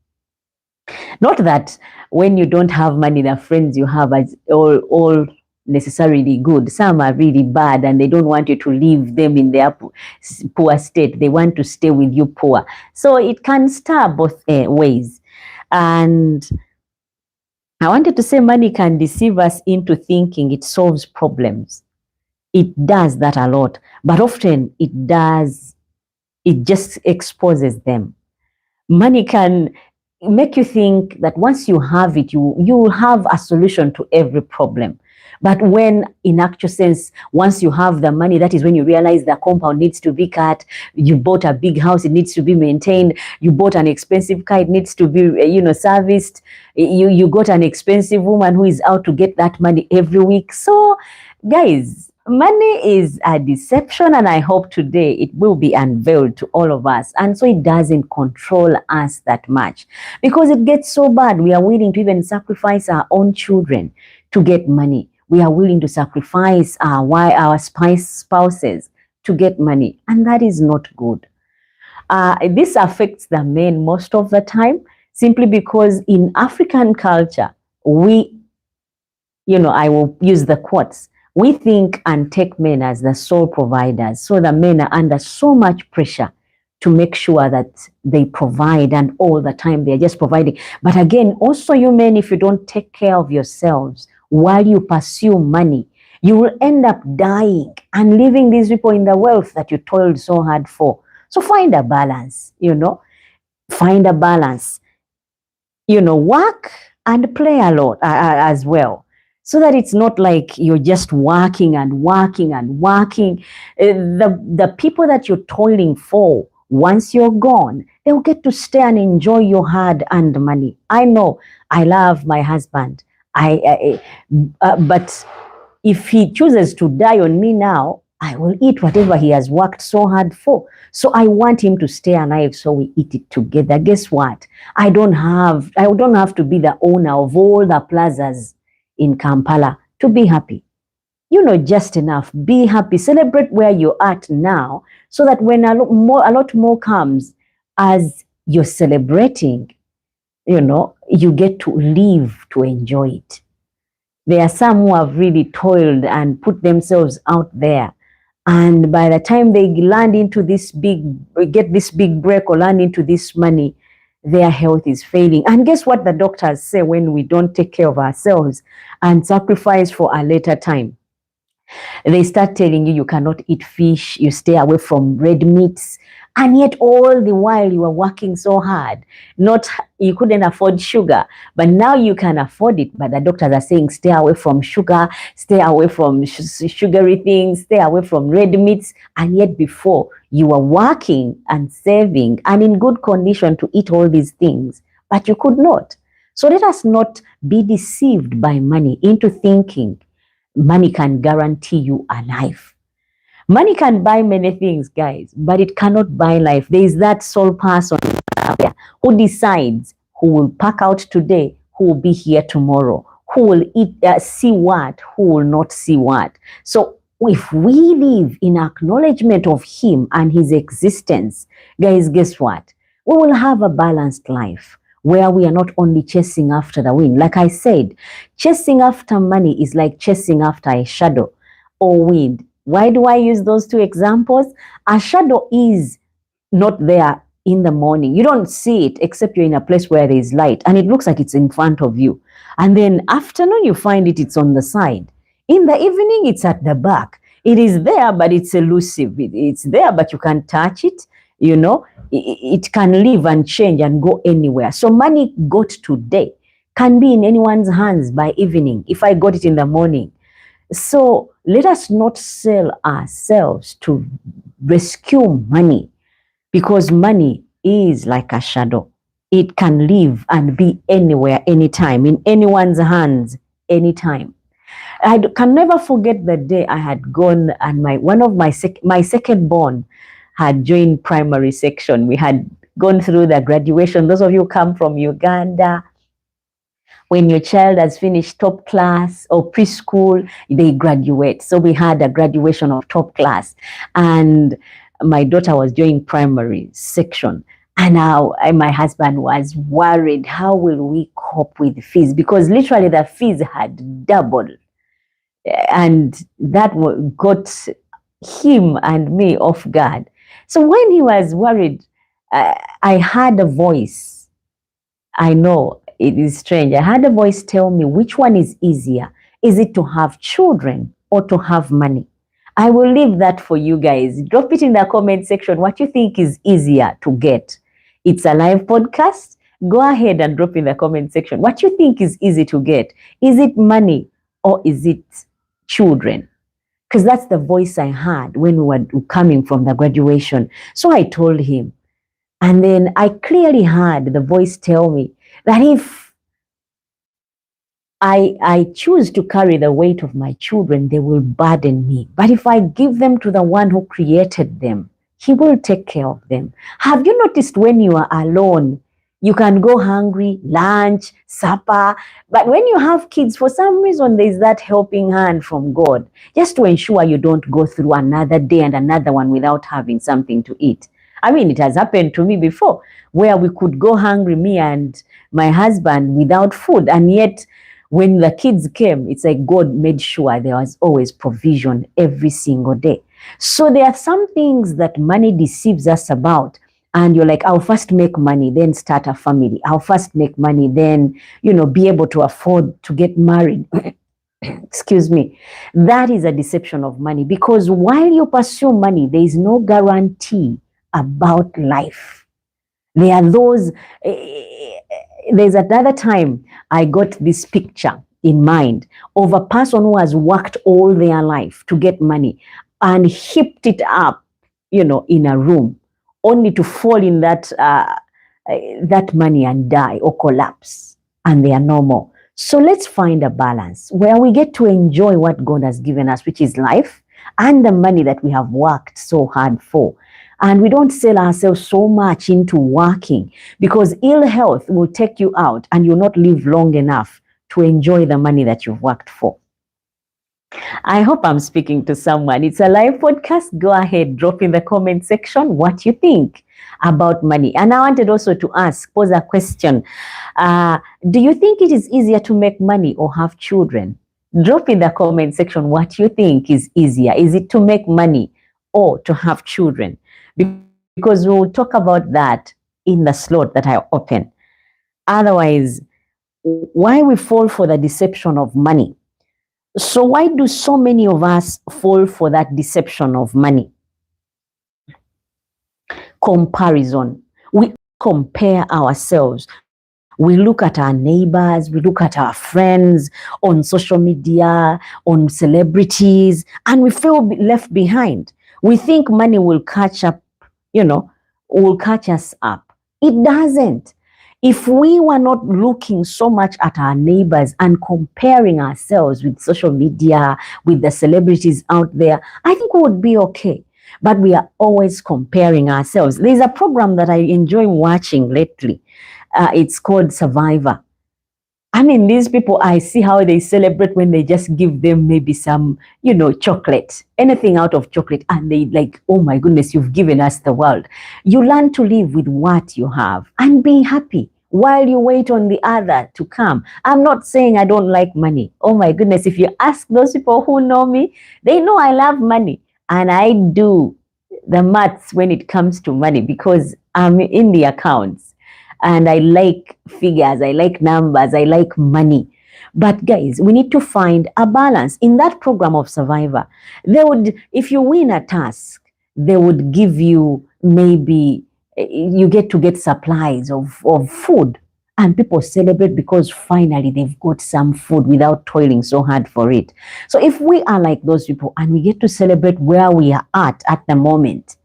Not that when you don't have money, the friends you have are all necessarily good. Some are really bad and they don't want you to leave them in their poor state. They want to stay with you poor. So it can stir both ways. And I wanted to say money can deceive us into thinking it solves problems. It does that a lot, but often it just exposes them. Money can make you think that once you have it, you will have a solution to every problem. But when in actual sense, once you have the money, that is when you realize the compound needs to be cut. You bought a big house, it needs to be maintained. You bought an expensive car, it needs to be, serviced. You got an expensive woman who is out to get that money every week. So guys, money is a deception, and I hope today it will be unveiled to all of us. And so it doesn't control us that much, because it gets so bad. We are willing to even sacrifice our own children to get money. We are willing to sacrifice our spouses to get money, and that is not good. This affects the men most of the time, simply because in African culture, I will use the quotes, we think and take men as the sole providers. So the men are under so much pressure to make sure that they provide, and all the time they're just providing. But again, also you men, if you don't take care of yourselves while you pursue money, you will end up dying and leaving these people in the wealth that you toiled so hard for. So find a balance, find a balance, work and play a lot as well. So that it's not like you're just working and working and working. The people that you're toiling for, once you're gone, they'll get to stay and enjoy your hard-earned money. I know I love my husband, but if he chooses to die on me now, I will eat whatever he has worked so hard for. So I want him to stay alive so we eat it together. Guess what? I don't have to be the owner of all the plazas in Kampala to be happy. Just enough. Be happy. Celebrate where you're at now, so that when a lot more comes, as you're celebrating, you get to live to enjoy it. There are some who have really toiled and put themselves out there. And by the time they land into get this big break or land into this money, their health is failing. And guess what the doctors say when we don't take care of ourselves and sacrifice for a later time? They start telling you cannot eat fish, you stay away from red meats, and yet all the while you are working so hard. Not you couldn't afford sugar, but now you can afford it. But the doctors are saying stay away from sugar, stay away from sugary things, stay away from red meats, and yet before you were working and saving and in good condition to eat all these things, but you could not. So let us not be deceived by money into thinking money can guarantee you a life. Money can buy many things, guys, but it cannot buy life. There is that sole person out there who decides who will pack out today, who will be here tomorrow, who will see what, who will not see what. So if we live in acknowledgement of him and his existence, guys, guess what? We will have a balanced life where we are not only chasing after the wind. Like I said, chasing after money is like chasing after a shadow or wind. Why do I use those two examples? A shadow is not there in the morning. You don't see it except you're in a place where there is light and it looks like it's in front of you. And then afternoon, you find it's on the side. In the evening, it's at the back. It is there, but it's elusive. It's there, but you can't touch it. You know, it can live and change and go anywhere. So money got today can be in anyone's hands by evening if I got it in the morning. So let us not sell ourselves to rescue money, because money is like a shadow. It can live and be anywhere, anytime, in anyone's hands, anytime. I can never forget the day I had gone and my second born had joined primary section. We had gone through the graduation. Those of you who come from Uganda, when your child has finished top class or preschool, they graduate. So we had a graduation of top class, and my daughter was joining primary section. And now my husband was worried, how will we cope with the fees? Because literally the fees had doubled. And that got him and me off guard. So when he was worried, I heard a voice. I know it is strange. I heard a voice tell me, which one is easier? Is it to have children or to have money? I will leave that for you guys. Drop it in the comment section what you think is easier to get. It's a live podcast. Go ahead and drop in the comment section what you think is easy to get. Is it money or is it children? Because that's the voice I heard when we were coming from the graduation. So I told him. And then I clearly heard the voice tell me that if I choose to carry the weight of my children, they will burden me. But if I give them to the one who created them, he will take care of them. Have you noticed when you are alone, you can go hungry, lunch, supper. But when you have kids, for some reason, there's that helping hand from God, just to ensure you don't go through another day and another one without having something to eat. I mean, it has happened to me before, where we could go hungry, me and my husband, without food. And yet, when the kids came, it's like God made sure there was always provision every single day. So there are some things that money deceives us about. And you're like, I'll first make money, then start a family. I'll first make money, then, be able to afford to get married. Excuse me. That is a deception of money, because while you pursue money, there is no guarantee about life. There are those, there's another time I got this picture in mind of a person who has worked all their life to get money and heaped it up, in a room, only to fall in that money and die or collapse, and they are no more. So let's find a balance where we get to enjoy what God has given us, which is life and the money that we have worked so hard for. And we don't sell ourselves so much into working, because ill health will take you out and you'll not live long enough to enjoy the money that you've worked for. I hope I'm speaking to someone. It's a live podcast. Go ahead, drop in the comment section what you think about money. And I wanted also to pose a question. Do you think it is easier to make money or have children? Drop in the comment section what you think is easier. Is it to make money or to have children? Because we'll talk about that in the slot that I open. Otherwise, why we fall for the deception of money? So why do so many of us fall for that deception of money? Comparison. We compare ourselves. We look at our neighbors, we look at our friends on social media, on celebrities, and we feel left behind. We think money will catch up, will catch us up. It doesn't. If we were not looking so much at our neighbors and comparing ourselves with social media, with the celebrities out there, I think we would be okay. But we are always comparing ourselves. There's a program that I enjoy watching lately. It's called Survivor. I mean, these people, I see how they celebrate when they just give them maybe some, chocolate, anything out of chocolate. And they like, oh my goodness, you've given us the world. You learn to live with what you have and be happy while you wait on the other to come. I'm not saying I don't like money. Oh my goodness, if you ask those people who know me, they know I love money. And I do the maths when it comes to money because I'm in the accounts. And I like figures, I like numbers, I like money. But guys, we need to find a balance. In that program of Survivor, if you win a task, they would give you maybe, you get supplies of food. And people celebrate because finally they've got some food without toiling so hard for it. So if we are like those people and we get to celebrate where we are at the moment,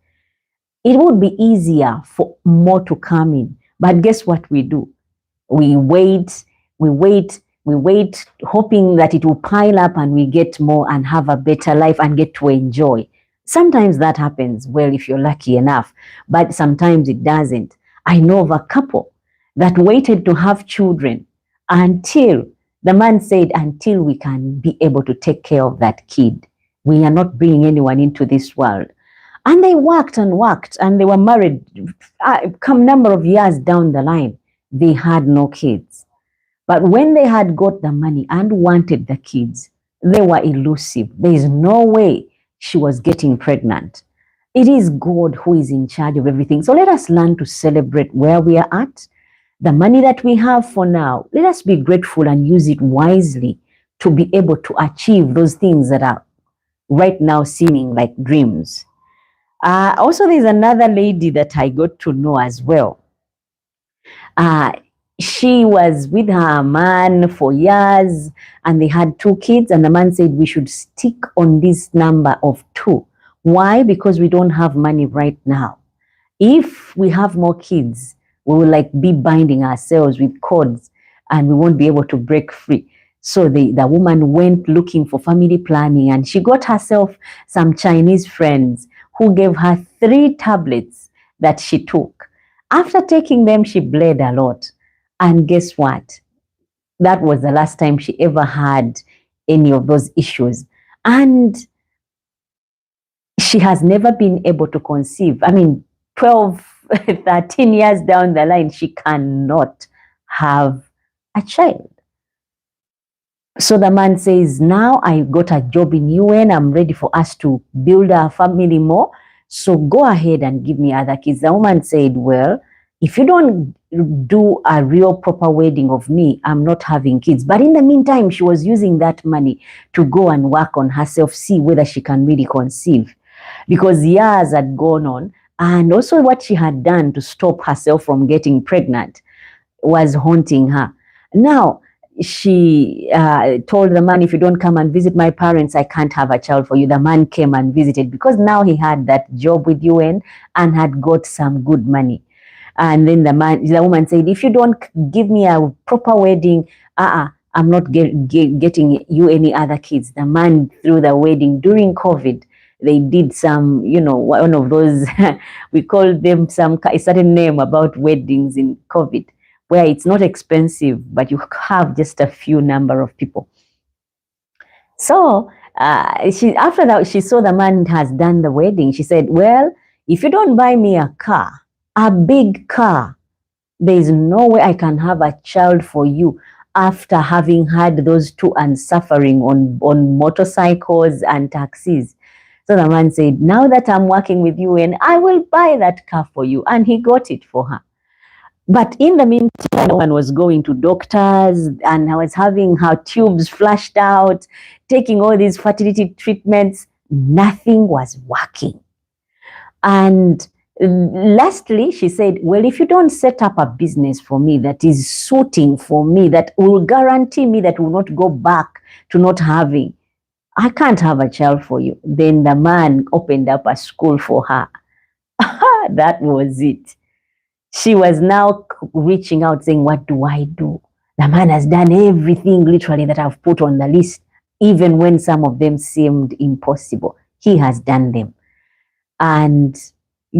it would be easier for more to come in. But guess what we do? We wait, hoping that it will pile up and we get more and have a better life and get to enjoy. Sometimes that happens, well, if you're lucky enough, but sometimes it doesn't. I know of a couple that waited to have children until the man said, until we can be able to take care of that kid, we are not bringing anyone into this world. And they worked and they were married. Come number of years down the line, they had no kids. But when they had got the money and wanted the kids, they were elusive. There is no way she was getting pregnant. It is God who is in charge of everything. So let us learn to celebrate where we are at. The money that we have for now, let us be grateful and use it wisely to be able to achieve those things that are right now seeming like dreams. Also, there's another lady that I got to know as well. She was with her man for years and they had 2 kids, and the man said we should stick on this number of 2. Why? Because we don't have money right now. If we have more kids, we will be binding ourselves with cords and we won't be able to break free. So the woman went looking for family planning and she got herself some Chinese friends who gave her 3 tablets that she took. After taking them, she bled a lot. And guess what? That was the last time she ever had any of those issues. And she has never been able to conceive. I mean, 12, 13 years down the line, she cannot have a child. So the man says, now I got a job in UN. I'm ready for us to build our family more. So go ahead and give me other kids. The woman said, well, if you don't do a real proper wedding of me, I'm not having kids. But in the meantime, she was using that money to go and work on herself, see whether she can really conceive. Because years had gone on. And also what she had done to stop herself from getting pregnant was haunting her. Now, she told the man, if you don't come and visit my parents, I can't have a child for you. The man came and visited because now he had that job with UN and had got some good money. And then the woman said, if you don't give me a proper wedding, I'm not getting you any other kids. The man threw the wedding during COVID. They did some, one of those, we call them a certain name about weddings in COVID, where it's not expensive, but you have just a few number of people. So after that, she saw the man has done the wedding. She said, well, if you don't buy me a big car, there is no way I can have a child for you. after having had those two and suffering on motorcycles and taxis. So the man said, now that I'm working with you, and I will buy that car for you. And he got it for her. But in the meantime, no one was going to doctors, and I was having her tubes flushed out, taking all these fertility treatments. Nothing was working. And lastly, she said, well, if you don't set up a business for me that is suiting for me, that will guarantee me that will not go back to not having, I can't have a child for you. Then the man opened up a school for her. That was it. She was now reaching out saying, what do I do? The man has done everything literally that I've put on the list, even when some of them seemed impossible. He has done them. And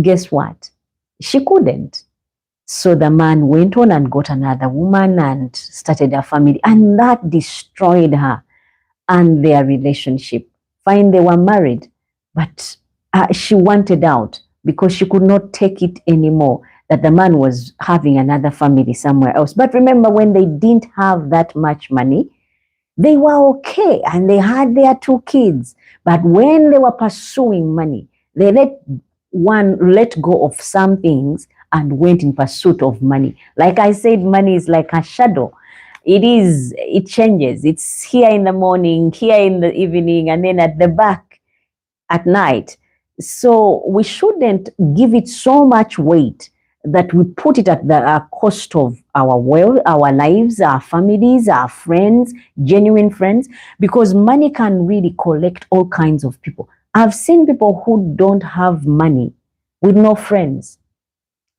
guess what? She couldn't. So the man went on and got another woman and started a family. And that destroyed her and their relationship. Fine, they were married, but she wanted out because she could not take it anymore that the man was having another family somewhere else. But remember, when they didn't have that much money, they were okay and they had their two kids. But when they were pursuing money, they let go of some things and went in pursuit of money. Like I said, money is like a shadow. It changes. It's here in the morning, here in the evening, and then at the back at night. So we shouldn't give it so much weight that we put it at the cost of our wealth, our lives, our families, our friends, genuine friends, because money can really collect all kinds of people. I've seen people who don't have money with no friends,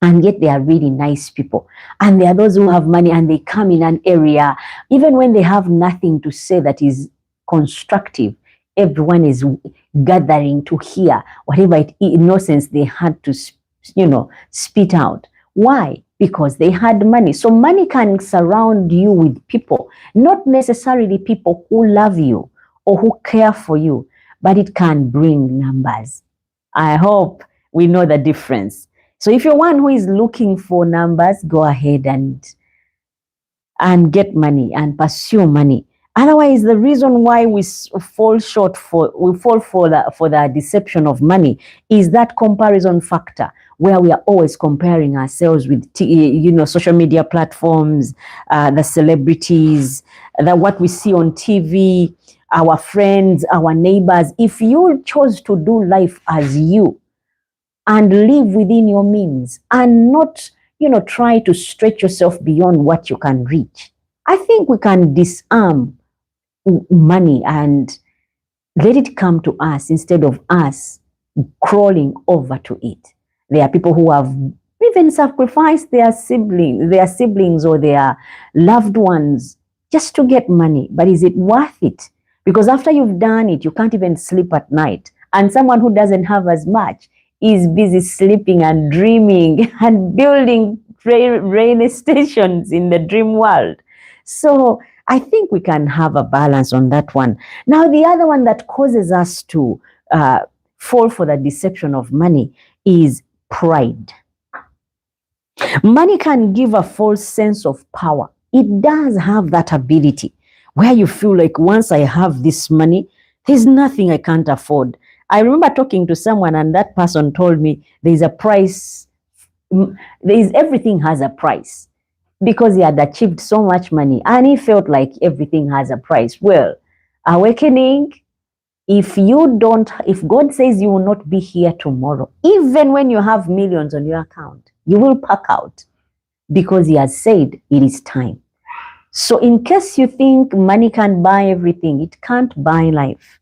and yet they are really nice people. And there are those who have money and they come in an area, even when they have nothing to say that is constructive, everyone is gathering to hear whatever nonsense they had to spit out. Why? Because they had money. So money can surround you with people, not necessarily people who love you or who care for you, but it can bring numbers. I hope we know the difference. So if you're one who is looking for numbers, go ahead and get money and pursue money. Otherwise, the reason why we fall for the deception of money is that comparison factor, where we are always comparing ourselves with social media platforms, the celebrities, what we see on TV, our friends, our neighbors. If you chose to do life as you and live within your means and not try to stretch yourself beyond what you can reach, I think we can disarm money and let it come to us instead of us crawling over to it. There are people who have even sacrificed their siblings or their loved ones just to get money. But is it worth it? Because after you've done it, you can't even sleep at night. And someone who doesn't have as much is busy sleeping and dreaming and building railway stations in the dream world. So I think we can have a balance on that one. Now, the other one that causes us to fall for the deception of money is pride. Money can give a false sense of power. It does have that ability where you feel like once I have this money, there's nothing I can't afford. I remember talking to someone and that person told me there's a price, everything has a price, because he had achieved so much money and he felt like everything has a price. Well, awakening, if God says you will not be here tomorrow, even when you have millions on your account, you will pack out because he has said it is time. So in case you think money can buy everything, it can't buy life.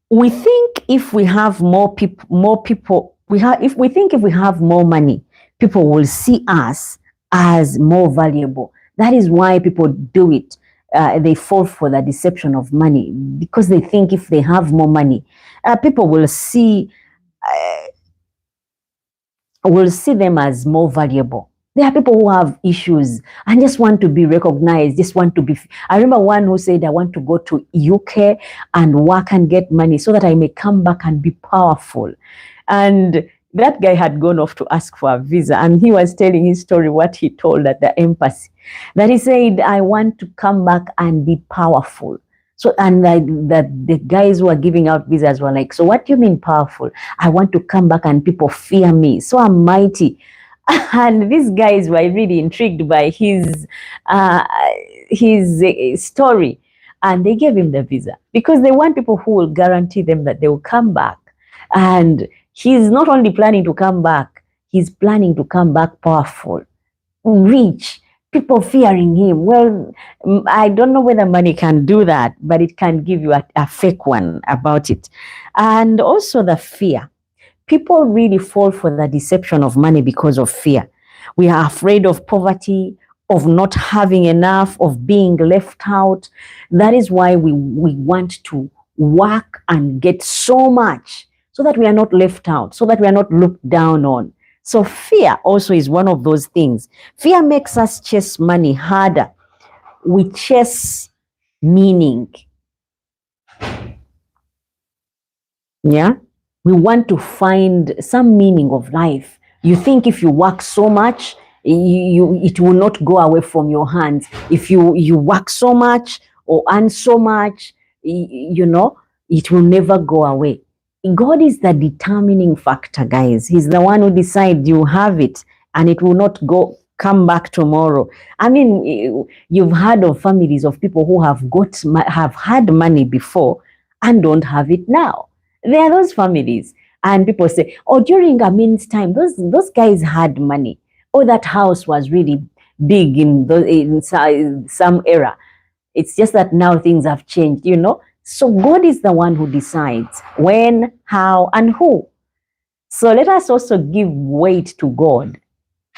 We think if we have more people, if we have more money, people will see us as more valuable. That is why people do it. They fall for the deception of money because they think if they have more money, people will see them as more valuable. There are people who have issues and just want to be recognized, just want to be. I remember one who said, I want to go to UK and work and get money so that I may come back and be powerful. And that guy had gone off to ask for a visa, and he was telling his story, what he told at the embassy, that he said, I want to come back and be powerful. So, and that the guys who are giving out visas were like, so what do you mean powerful? I want to come back and people fear me. So I'm mighty. And these guys were really intrigued by uh, his story. And they gave him the visa because they want people who will guarantee them that they will come back. And he's not only planning to come back, he's planning to come back powerful, rich, people fearing him. Well, I don't know whether money can do that, but it can give you a fake one about it. And also the fear. People really fall for the deception of money because of fear. We are afraid of poverty, of not having enough, of being left out. That is why we want to work and get so much so that we are not left out, so that we are not looked down on. So fear also is one of those things. Fear makes us chase money harder. We chase meaning. Yeah? We want to find some meaning of life. You think if you work so much, it will not go away from your hands. If you work so much or earn so much, it will never go away. God is the determining factor, guys. He's the one who decides you have it and it will not come back tomorrow. I mean, you've heard of families of people who have had money before and don't have it now. There are those families, and people say, oh, during Amin's time, those guys had money. Oh, that house was really big in some era. It's just that now things have changed, So God is the one who decides when, how, and who. So let us also give weight to God,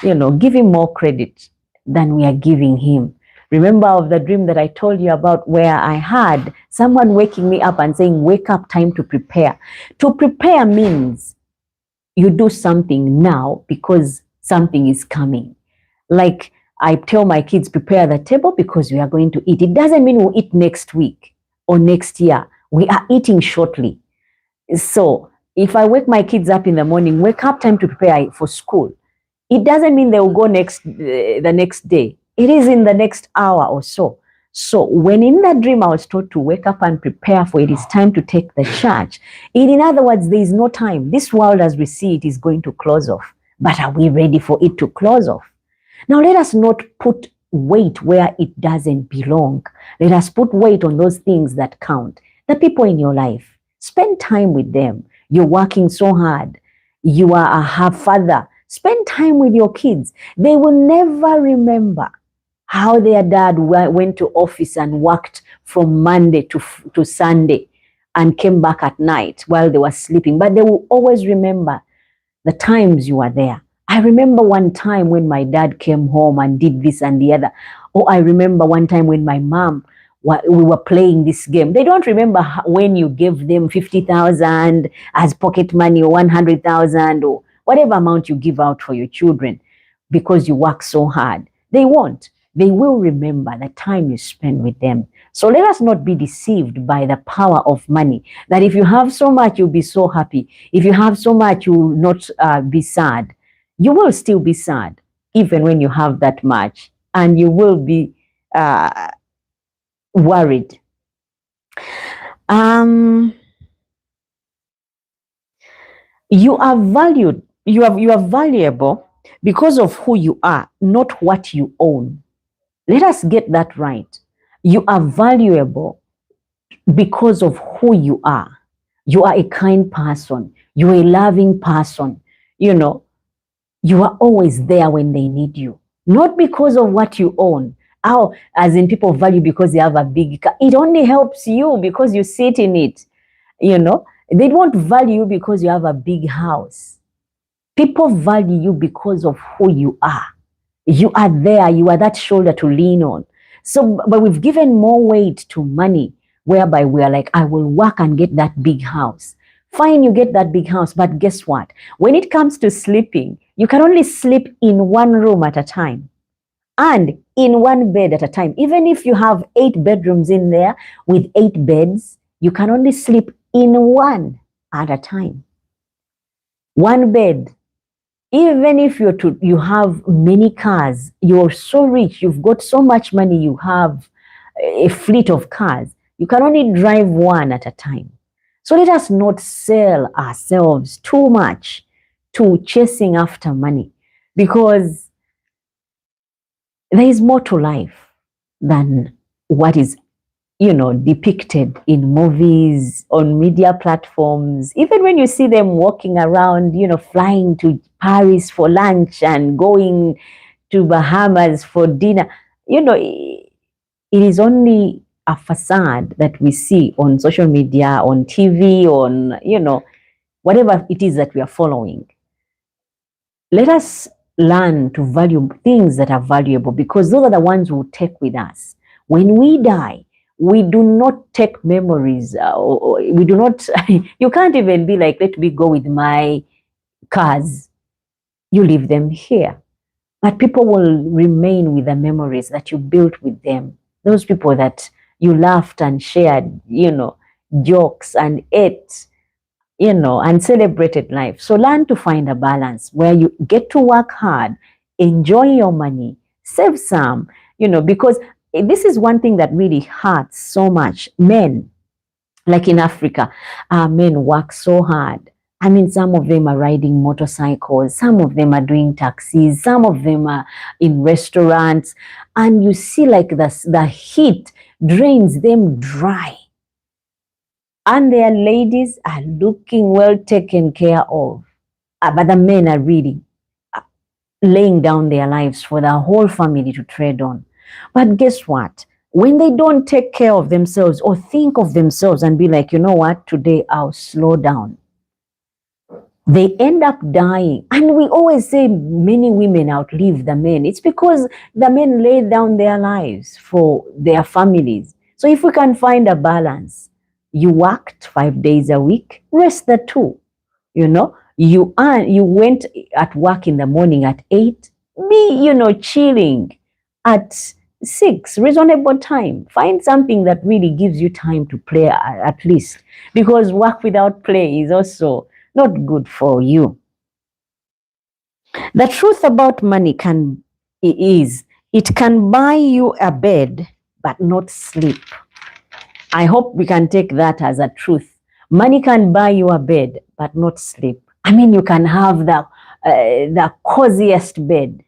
give him more credit than we are giving him. Remember of the dream that I told you about, where I had someone waking me up and saying, wake up, time to prepare. To prepare means you do something now because something is coming. Like I tell my kids, prepare the table because we are going to eat. It doesn't mean we'll eat next week or next year. We are eating shortly. So if I wake my kids up in the morning, wake up, time to prepare for school, it doesn't mean they will go the next day. It is in the next hour or so. So when in that dream I was told to wake up and prepare for it is time to take the charge. In other words, there is no time. This world as we see it is going to close off. But are we ready for it to close off? Now let us not put weight where it doesn't belong. Let us put weight on those things that count. The people in your life. Spend time with them. You're working so hard. You are a father. Spend time with your kids. They will never remember how their dad went to office and worked from Monday to Sunday and came back at night while they were sleeping. But they will always remember the times you were there. I remember one time when my dad came home and did this and the other. Or I remember one time when my mom, we were playing this game. They don't remember when you gave them 50,000 as pocket money or 100,000 or whatever amount you give out for your children because you work so hard. They won't. They will remember the time you spend with them. So let us not be deceived by the power of money, that if you have so much, you'll be so happy. If you have so much, you will not be sad. You will still be sad, even when you have that much, and you will be worried. You are valued. You are valuable because of who you are, not what you own. Let us get that right. You are valuable because of who you are. You are a kind person. You are a loving person. You are always there when they need you. Not because of what you own. Oh, as in people value because they have a big car. It only helps you because you sit in it. They won't value you because you have a big house. People value you because of who you are. You are there. You are that shoulder to lean on. So, but we've given more weight to money, whereby we are like, I will work and get that big house. Fine, you get that big house, but guess what? When it comes to sleeping, you can only sleep in one room at a time and in one bed at a time. Even if you have 8 bedrooms in there with 8 beds, you can only sleep in one at a time. One bed. Even if you have many cars, you're so rich, you've got so much money, you have a fleet of cars, you can only drive one at a time. So let us not sell ourselves too much to chasing after money, because there is more to life than what is depicted in movies, on media platforms. Even when you see them walking around, flying to Paris for lunch and going to Bahamas for dinner, it is only a facade that we see on social media, on TV, on, whatever it is that we are following. Let us learn to value things that are valuable, because those are the ones we'll take with us. When we die, we do not take memories. We do not, you can't even be like, let me go with my cars. You leave them here. But people will remain with the memories that you built with them. Those people that you laughed and shared, jokes and ate, and celebrated life. So learn to find a balance where you get to work hard, enjoy your money, save some, because this is one thing that really hurts so much. Men, like in Africa, men work so hard. I mean, some of them are riding motorcycles, some of them are doing taxis, some of them are in restaurants, and you see like the heat drains them dry. And their ladies are looking well taken care of. But the men are really laying down their lives for the whole family to tread on. But guess what? When they don't take care of themselves or think of themselves and be like, you know what, today I'll slow down, they end up dying. And we always say many women outlive the men. It's because the men laid down their lives for their families. So if we can find a balance, you worked 5 days a week, rest the two. You went at work in the morning at 8, be chilling at 6, reasonable time. Find something that really gives you time to play at least, because work without play is also not good for you. The truth about money is it can buy you a bed but not sleep. I hope we can take that as a truth. Money can buy you a bed but not sleep. I mean, you can have the coziest bed,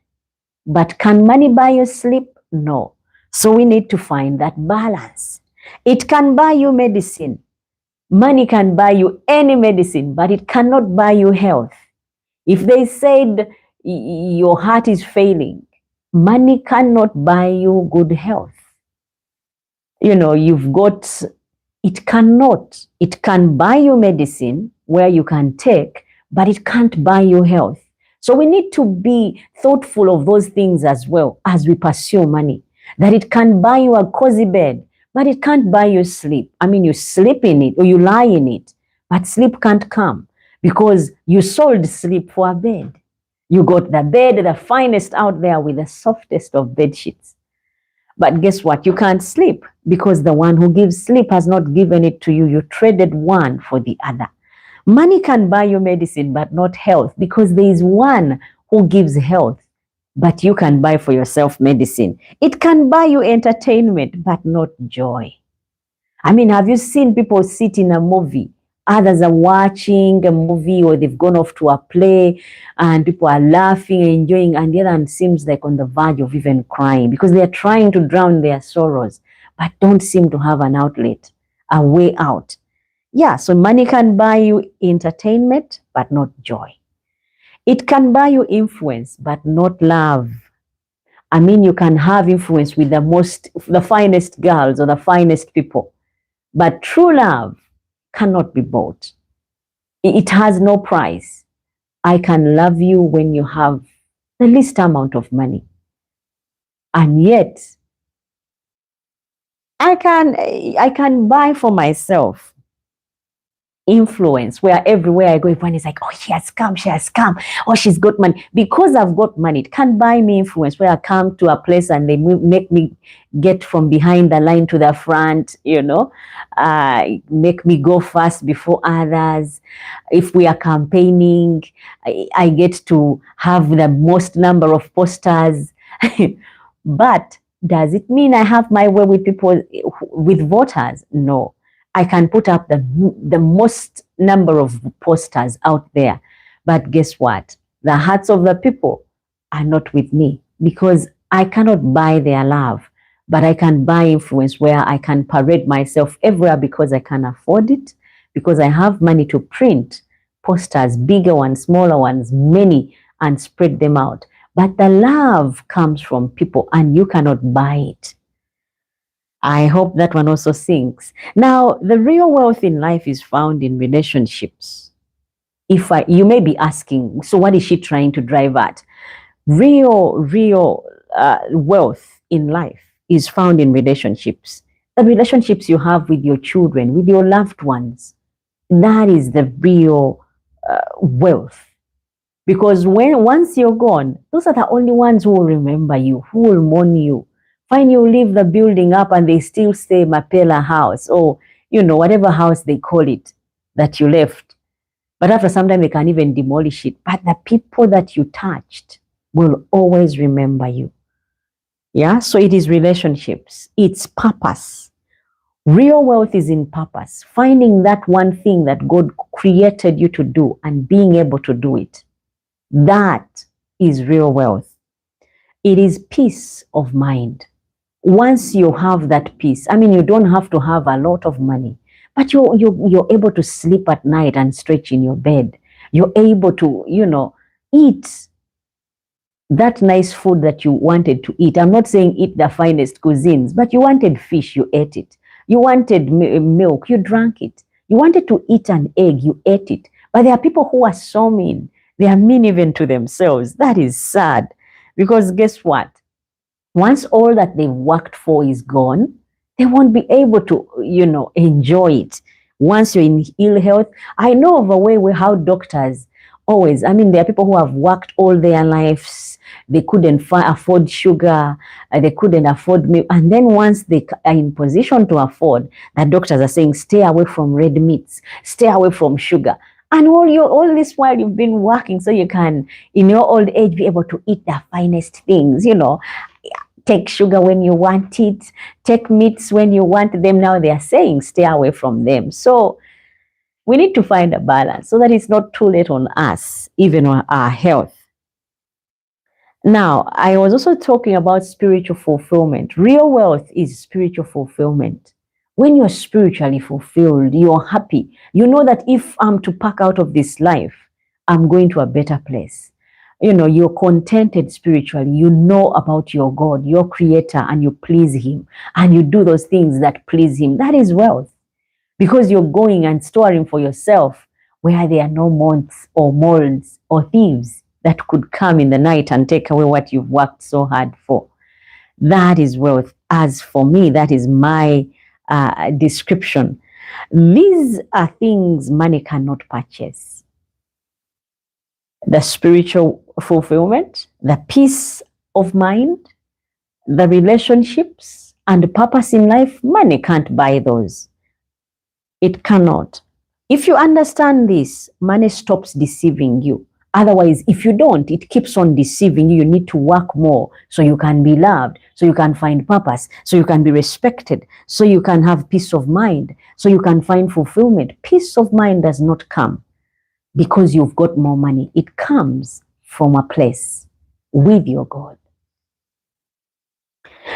but can money buy you sleep? No. So we need to find that balance. It can buy you medicine. Money can buy you any medicine, but it cannot buy you health. If they said your heart is failing, money cannot buy you good health. You've got, it cannot. It can buy you medicine where you can take, but it can't buy you health. So we need to be thoughtful of those things as well as we pursue money. That it can buy you a cozy bed, but it can't buy you sleep. I mean, you sleep in it or you lie in it, but sleep can't come because you sold sleep for a bed. You got the bed, the finest out there with the softest of bed sheets. But guess what? You can't sleep because the one who gives sleep has not given it to you. You traded one for the other. Money can buy you medicine, but not health, because there is one who gives health, but you can buy for yourself medicine. It can buy you entertainment, but not joy. I mean, have you seen people sit in a movie? Others are watching a movie or they've gone off to a play and people are laughing and enjoying, and the other one seems like on the verge of even crying because they are trying to drown their sorrows, but don't seem to have an outlet, a way out. Yeah, so money can buy you entertainment, but not joy. It can buy you influence, but not love. I mean, you can have influence with the finest girls or the finest people, but true love cannot be bought. It has no price. I can love you when you have the least amount of money. And yet, I can buy for myself influence where everywhere I go, everyone is like, oh, she has come, oh, she's got money. Because I've got money, it can buy me influence where I come to a place and they make me get from behind the line to the front, make me go fast before others. If we are campaigning, I get to have the most number of posters. But does it mean I have my way with people, with voters? No. I can put up the most number of posters out there. But guess what? The hearts of the people are not with me, because I cannot buy their love, but I can buy influence where I can parade myself everywhere because I can afford it, because I have money to print posters, bigger ones, smaller ones, many, and spread them out. But the love comes from people and you cannot buy it. I hope that one also sinks. Now, the real wealth in life is found in relationships. You may be asking, so what is she trying to drive at? Real wealth in life is found in relationships. The relationships you have with your children, with your loved ones, that is the real wealth. Because once you're gone, those are the only ones who will remember you, who will mourn you. Find you leave the building up and they still say Mapela house, or whatever house they call it that you left. But after some time they can even demolish it. But the people that you touched will always remember you. Yeah, so it is relationships. It's purpose. Real wealth is in purpose. Finding that one thing that God created you to do and being able to do it. That is real wealth. It is peace of mind. Once you have that peace, you don't have to have a lot of money, but you're able to sleep at night and stretch in your bed. You're able to, eat that nice food that you wanted to eat. I'm not saying eat the finest cuisines, but you wanted fish, you ate it. You wanted milk, you drank it. You wanted to eat an egg, you ate it. But there are people who are so mean. They are mean even to themselves. That is sad. Because guess what? Once all that they've worked for is gone, they won't be able to, enjoy it. Once you're in ill health, I know of a way how doctors always, there are people who have worked all their lives, they couldn't afford sugar, they couldn't afford milk, and then once they are in position to afford, the doctors are saying, stay away from red meats, stay away from sugar. And all this while you've been working so you can, in your old age, be able to eat the finest things, take sugar when you want it, take meats when you want them. Now they are saying stay away from them. So we need to find a balance so that it's not too late on us, even on our health. Now, I was also talking about spiritual fulfillment. Real wealth is spiritual fulfillment. When you're spiritually fulfilled, you're happy. You know that if I'm to pack out of this life, I'm going to a better place. You're contented spiritually. You know about your God, your creator, and you please him. And you do those things that please him. That is wealth. Because you're going and storing for yourself where there are no moths or molds or thieves that could come in the night and take away what you've worked so hard for. That is wealth. As for me, that is my description. These are things money cannot purchase. The spiritual fulfillment, the peace of mind, the relationships, and the purpose in life, money can't buy those. It cannot. If you understand this, money stops deceiving you. Otherwise, if you don't, it keeps on deceiving you. You need to work more so you can be loved, so you can find purpose, so you can be respected, so you can have peace of mind, so you can find fulfillment. Peace of mind does not come because you've got more money. It comes from a place with your God.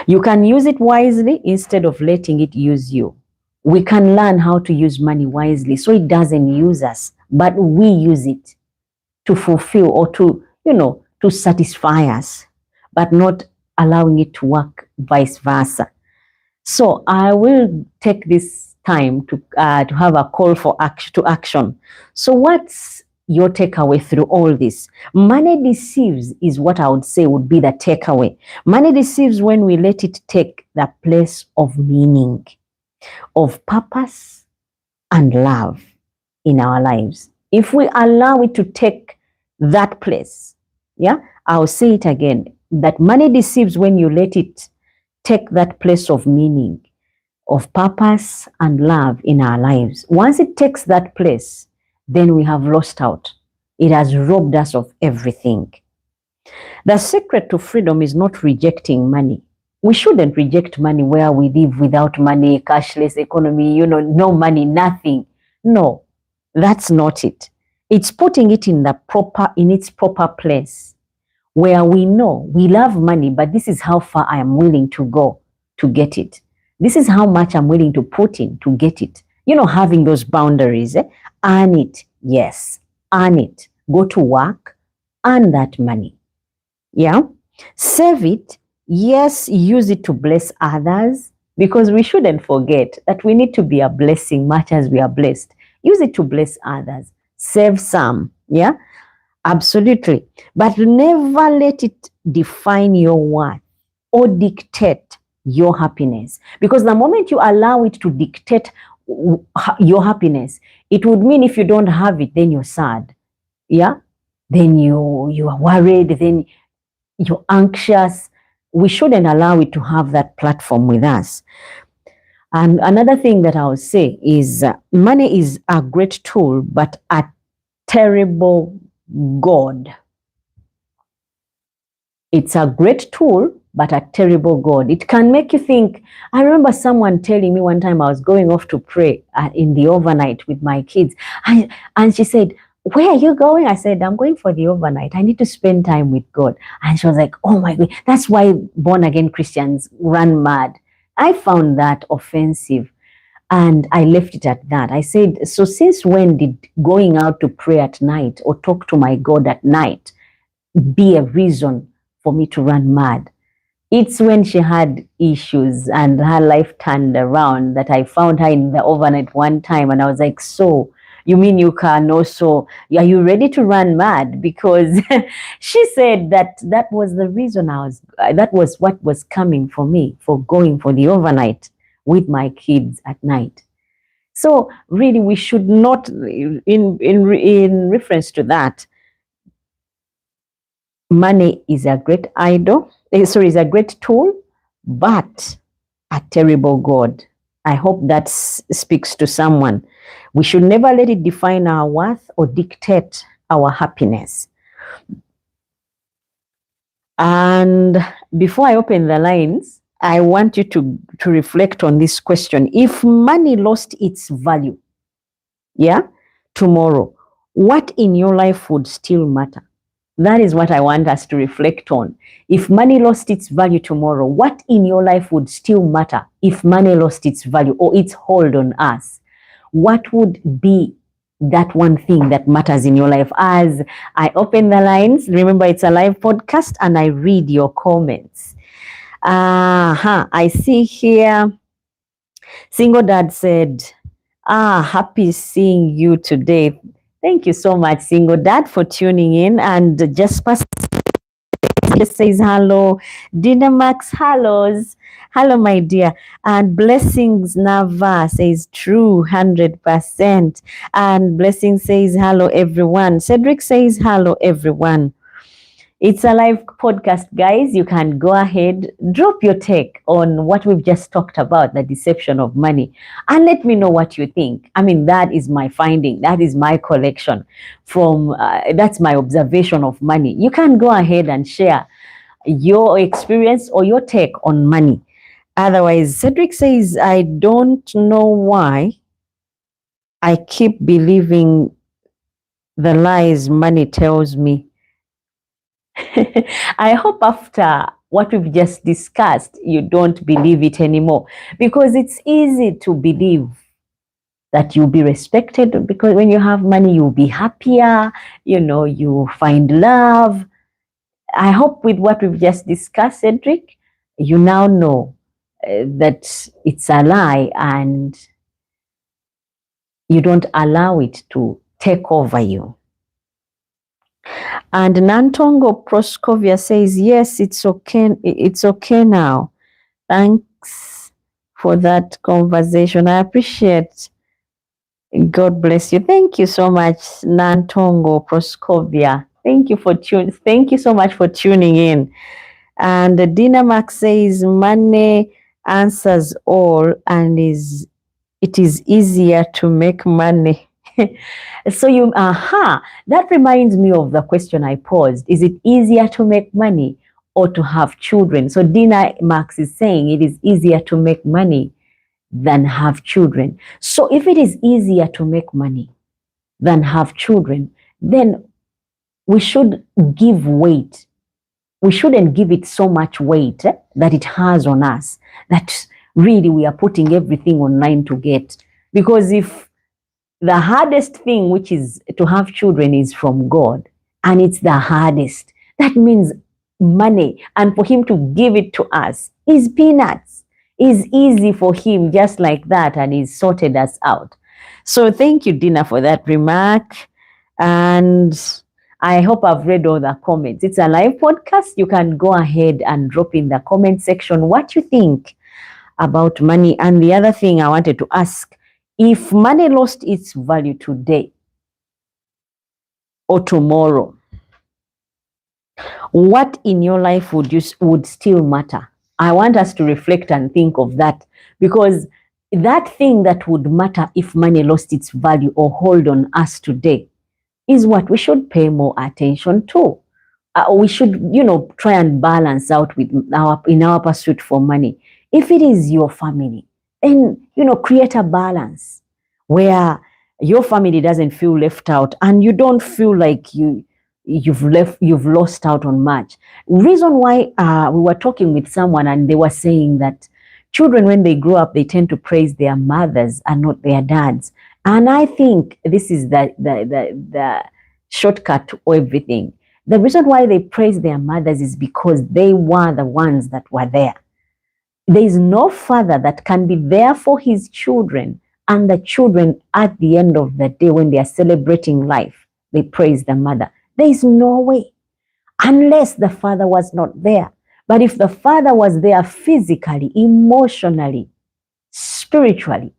You can use it wisely instead of letting it use you. We can learn how to use money wisely so it doesn't use us, but we use it to fulfill or to satisfy us, but not allowing it to work vice versa. So I will take this time to have a call for action. So what's your takeaway through all this? Money deceives is what I would say would be the takeaway. Money deceives when we let it take the place of meaning, of purpose and love. in our lives. If we allow it to take that place, yeah, I'll say it again, that money deceives when you let it take that place of meaning, of purpose and love in our lives. Once it takes that place, then we have lost out. It has robbed us of everything. The secret to freedom is not rejecting money. We shouldn't reject money where we live without money, cashless economy, no money, nothing. No, that's not it. It's putting it in its proper place where we know we love money, but this is how far I am willing to go to get it. This is how much I'm willing to put in to get it. Having those boundaries. Earn it. Yes, earn it. Go to work, earn that money. Yeah. Save it. Yes, use it to bless others, because we shouldn't forget that we need to be a blessing much as we are blessed. Use it to bless others. Save some. Yeah. Absolutely. But never let it define your worth or dictate your happiness. Because the moment you allow it to dictate your happiness, it would mean if you don't have it, then you're sad. Yeah. Then you are worried. Then you're anxious. We shouldn't allow it to have that platform with us. And another thing that I would say is money is a great tool, but a terrible God. It's a great tool, but a terrible God. It can make you think. I remember someone telling me one time I was going off to pray in the overnight with my kids. And she said, "Where are you going?" I said, "I'm going for the overnight. I need to spend time with God." And she was like, "Oh my God, that's why born again Christians run mad." I found that offensive. And I left it at that. I said, "So since when did going out to pray at night or talk to my God at night be a reason for me to run mad?" It's when she had issues and her life turned around that I found her in the overnight one time, and I was like, "So you mean you can also, are you ready to run mad?" Because she said that was the reason that was what was coming for me for going for the overnight with my kids at night. So really, we should not, in reference to that, money is a great is a great tool, but a terrible God. I hope that speaks to someone. We should never let it define our worth or dictate our happiness. And before I open the lines, I want you to reflect on this question. If money lost its value, tomorrow, what in your life would still matter? That is what I want us to reflect on. If money lost its value tomorrow, what in your life would still matter if money lost its value or its hold on us? What would be that one thing that matters in your life? As I open the lines, remember it's a live podcast and I read your comments. I see here, Single Dad said, happy seeing you today. Thank you so much, Single Dad, for tuning in. And Jasper says hello. Dynamax, hello, my dear. And Blessings Nava says true, 100%. And Blessings says hello, everyone. Cedric says hello, everyone. It's a live podcast, guys. You can go ahead, drop your take on what we've just talked about, the deception of money, and let me know what you think. I mean, that is my finding. That is my collection that's my observation of money. You can go ahead and share your experience or your take on money. Otherwise, Cedric says, I don't know why I keep believing the lies money tells me. I hope after what we've just discussed, you don't believe it anymore, because it's easy to believe that you'll be respected, because when you have money, you'll be happier, you find love. I hope with what we've just discussed, Cedric, you now know that it's a lie and you don't allow it to take over you. And Nantongo Proskovia says, yes, it's okay. It's okay now. Thanks for that conversation. I appreciate God bless you. Thank you so much, Nantongo Proscovia. Thank you so much for tuning in. And Dina Max says money answers all and it is easier to make money. So that reminds me of the question I posed. Is it easier to make money or to have children? So Dina Max is saying it is easier to make money than have children. So if it is easier to make money than have children, then we should give weight. We shouldn't give it so much weight that it has on us, that really we are putting everything online to get. Because if the hardest thing, which is to have children, is from God, and it's the hardest, that means money. And for Him to give it to us is peanuts, is easy for Him, just like that, and He's sorted us out. So thank you, Dina, for that remark. And I hope I've read all the comments. It's a live podcast. You can go ahead and drop in the comment section what you think about money. And the other thing I wanted to ask, if money lost its value today or tomorrow, what in your life would still matter? I want us to reflect and think of that, because that thing that would matter if money lost its value or hold on us today is what we should pay more attention to. We should, try and balance out in our pursuit for money. If it is your family, then, create a balance where your family doesn't feel left out and you don't feel like you've lost out on much. Reason why we were talking with someone and they were saying that children, when they grow up, they tend to praise their mothers and not their dads. And I think this is the shortcut to everything. The reason why they praise their mothers is because they were the ones that were there. There is no father that can be there for his children, and the children at the end of the day, when they are celebrating life, they praise the mother. There is no way, unless the father was not there. But if the father was there physically, emotionally, spiritually,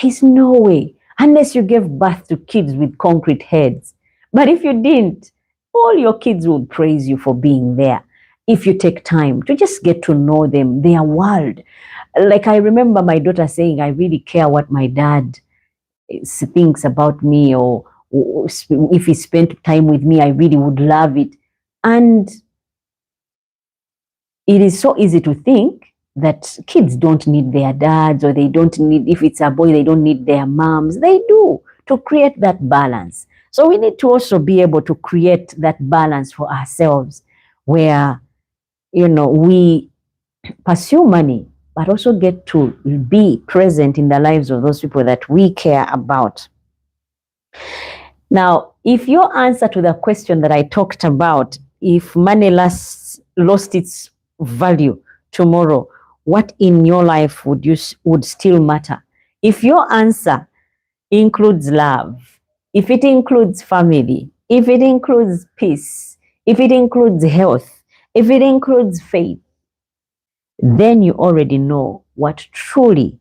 there is no way, unless you gave birth to kids with concrete heads. But if you didn't, all your kids would praise you for being there. If you take time to just get to know them, their world. Like I remember my daughter saying, I really care what my dad thinks about me, or if he spent time with me, I really would love it. And it is so easy to think that kids don't need their dads, or they don't need, if it's a boy, they don't need their moms. They do, to create that balance. So we need to also be able to create that balance for ourselves, where, we pursue money, but also get to be present in the lives of those people that we care about. Now, if your answer to the question that I talked about, if money lost its value tomorrow, what in your life would still matter? If your answer includes love, if it includes family, if it includes peace, if it includes health, if it includes faith, then you already know what truly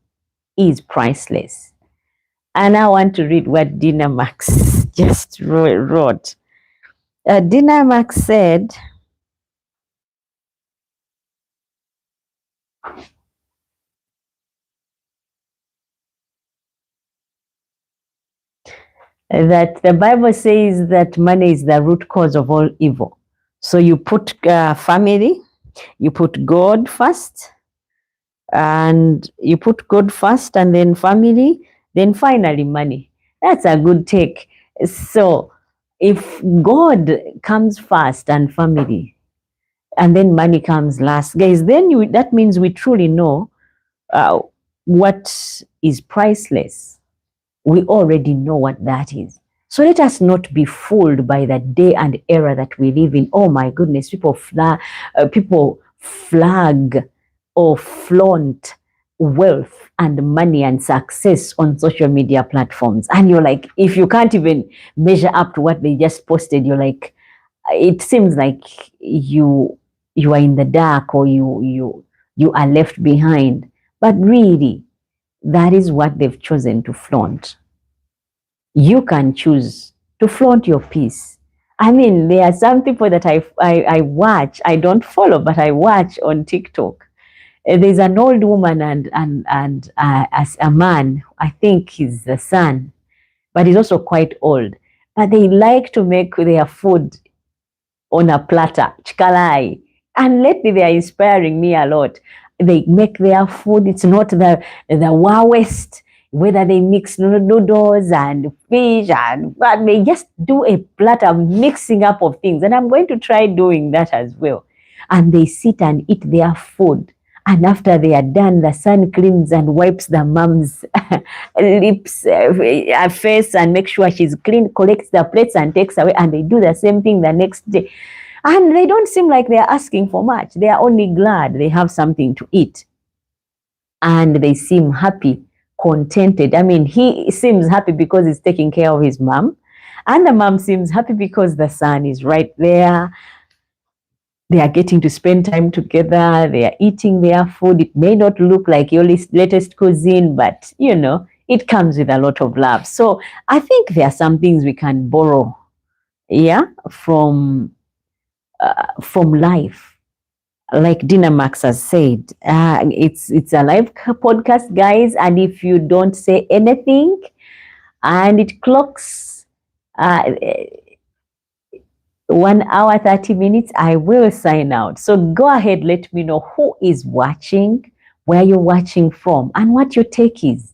is priceless. And I want to read what Dina Max just wrote. Dina Max said, that the Bible says that money is the root cause of all evil. So you put family, you put God first, and then family, then finally money. That's a good take. So if God comes first and family, and then money comes last, guys, then that means we truly know what is priceless. We already know what that is. So let us not be fooled by the day and era that we live in. Oh my goodness, people flag or flaunt wealth and money and success on social media platforms. And you're like, if you can't even measure up to what they just posted, you're like, it seems like you are in the dark, or you are left behind. But really, that is what they've chosen to flaunt. You can choose to flaunt your peace. I mean, there are some people that I watch, I don't follow, but I watch on TikTok. There's an old woman and as a man, I think he's the son, but he's also quite old. But they like to make their food on a platter, chikalai. And lately they are inspiring me a lot. They make their food, it's not the wowest, whether they mix noodles and fish, and but they just do a platter mixing up of things. And I'm going to try doing that as well. And they sit and eat their food. And after they are done, the son cleans and wipes the mom's lips, face, and make sure she's clean, collects the plates and takes away. And they do the same thing the next day. And they don't seem like they're asking for much. They are only glad they have something to eat. And they seem happy, contented. I mean, he seems happy because he's taking care of his mom. And the mom seems happy because the son is right there. They are getting to spend time together. They are eating their food. It may not look like your latest cuisine, but you know, it comes with a lot of love. So I think there are some things we can borrow, yeah, from life. Like Dina Max has said, it's a live podcast, guys, and if you don't say anything, and it clocks 1 hour 30 minutes, I will sign out. So go ahead, let me know who is watching, where you're watching from, and what your take is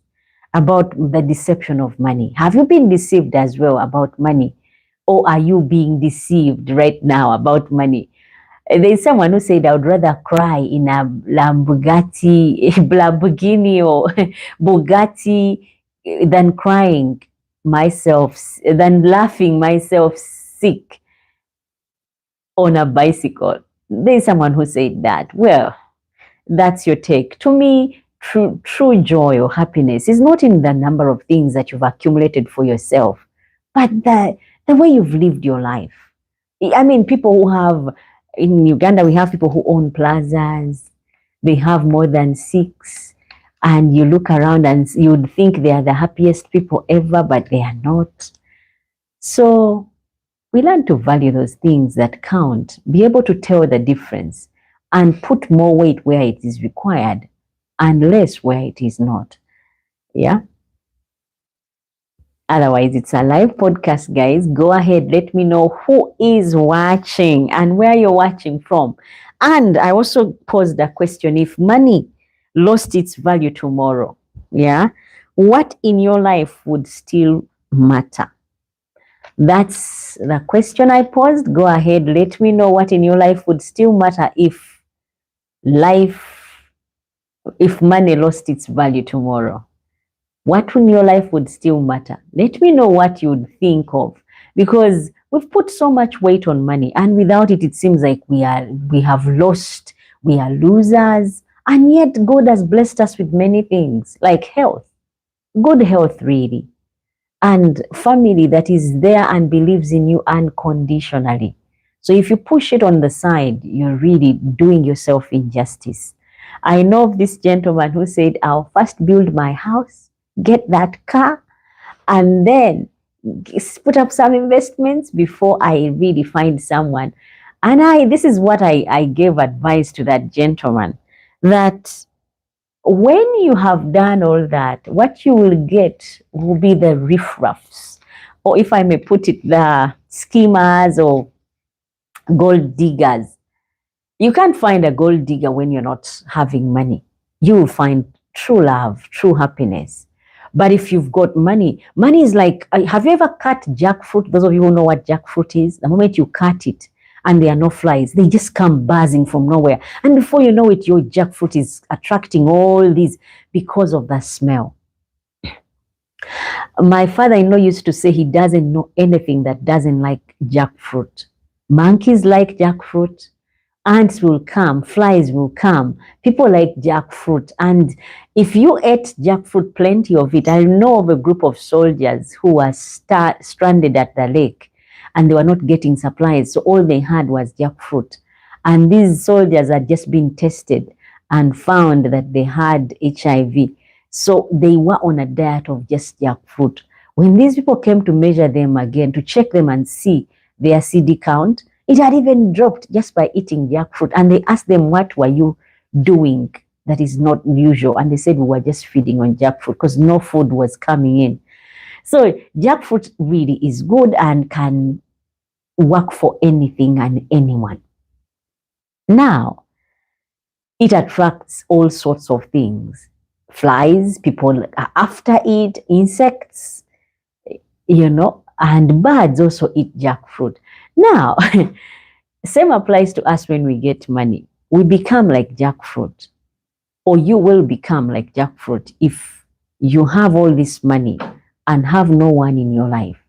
about the deception of money. Have you been deceived as well about money? Or are you being deceived right now about money? There's someone who said, I would rather cry in a Lamborghini or Bugatti than crying myself, than laughing myself sick on a bicycle. There's someone who said that. Well, that's your take. To me, true joy or happiness is not in the number of things that you've accumulated for yourself, but the way you've lived your life. I mean, people who have, in Uganda, we have people who own plazas. They have more than 6. And you look around and you'd think they are the happiest people ever, but they are not. So we learn to value those things that count, be able to tell the difference, and put more weight where it is required and less where it is not. Yeah. Otherwise, it's a live podcast, guys. Go ahead, let me know who is watching and where you're watching from. And I also posed a question: if money lost its value tomorrow, yeah, what in your life would still matter? That's the question I posed. Go ahead, let me know what in your life would still matter if money lost its value tomorrow. What in your life would still matter? Let me know what you'd think of, because we've put so much weight on money, and without it, it seems like we have lost, we are losers, and yet God has blessed us with many things like health, good health really, and family that is there and believes in you unconditionally. So if you push it on the side, you're really doing yourself injustice. I know of this gentleman who said, I'll first build my house, get that car, and then put up some investments before I really find someone. And this is what I gave advice to that gentleman, that when you have done all that, what you will get will be the riffraffs, or if I may put it, the schemers or gold diggers. You can't find a gold digger when you're not having money. You will find true love, true happiness. But if you've got money, money is like, have you ever cut jackfruit? Those of you who know what jackfruit is, the moment you cut it and there are no flies, they just come buzzing from nowhere. And before you know it, your jackfruit is attracting all these because of the smell. My father-in-law used to say he doesn't know anything that doesn't like jackfruit. Monkeys like jackfruit. Ants will come, flies will come. People like jackfruit. And if you ate jackfruit, plenty of it. I know of a group of soldiers who were stranded at the lake and they were not getting supplies. So all they had was jackfruit. And these soldiers had just been tested and found that they had HIV. So they were on a diet of just jackfruit. When these people came to measure them again, to check them and see their CD count, it had even dropped just by eating jackfruit. And they asked them, what were you doing that is not usual? And they said, we were just feeding on jackfruit because no food was coming in. So jackfruit really is good and can work for anything and anyone. Now, it attracts all sorts of things. Flies, people are after it, insects, and birds also eat jackfruit. Now, same applies to us when we get money. We become like jackfruit, or you will become like jackfruit if you have all this money and have no one in your life.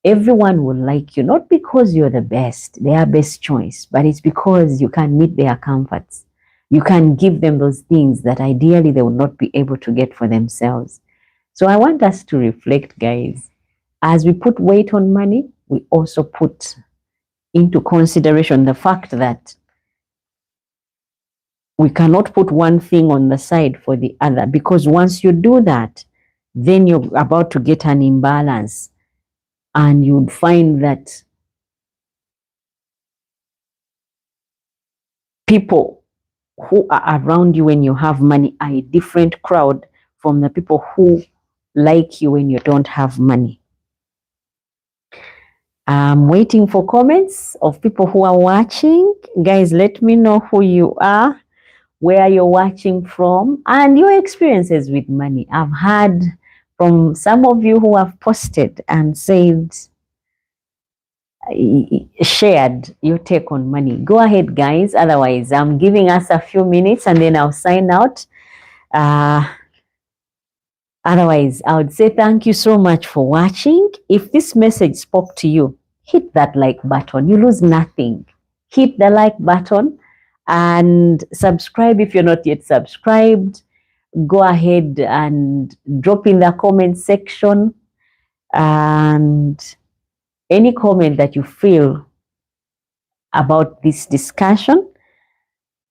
Everyone will like you, not because you're the best, their best choice, but it's because you can meet their comforts. You can give them those things that ideally they would not be able to get for themselves. So I want us to reflect, guys. As we put weight on money, we also put into consideration the fact that we cannot put one thing on the side for the other, because once you do that, then you're about to get an imbalance, and you'd find that people who are around you when you have money are a different crowd from the people who like you when you don't have money. I'm waiting for comments of people who are watching. Guys, let me know who you are, where you're watching from, and your experiences with money. I've heard from some of you who have posted and said, shared your take on money. Go ahead, guys. Otherwise, I'm giving us a few minutes and then I'll sign out. Otherwise, I would say thank you so much for watching. If this message spoke to you, hit that like button. You lose nothing. Hit the like button and subscribe if you're not yet subscribed. Go ahead and drop in the comment section, and any comment that you feel about this discussion,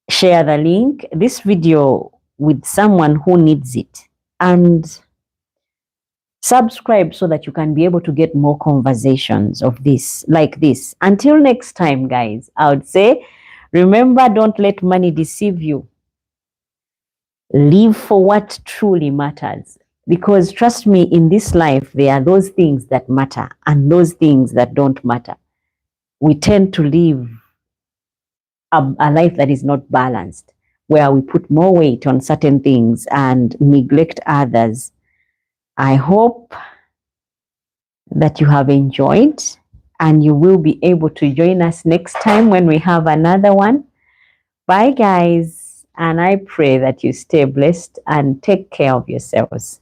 share the link, this video, with someone who needs it, and subscribe so that you can be able to get more conversations of this, like this. Until next time, guys, I would say, remember, don't let money deceive you. Live for what truly matters. Because trust me, in this life, there are those things that matter and those things that don't matter. We tend to live a life that is not balanced, where we put more weight on certain things and neglect others. I hope that you have enjoyed, and you will be able to join us next time when we have another one. Bye, guys, and I pray that you stay blessed and take care of yourselves.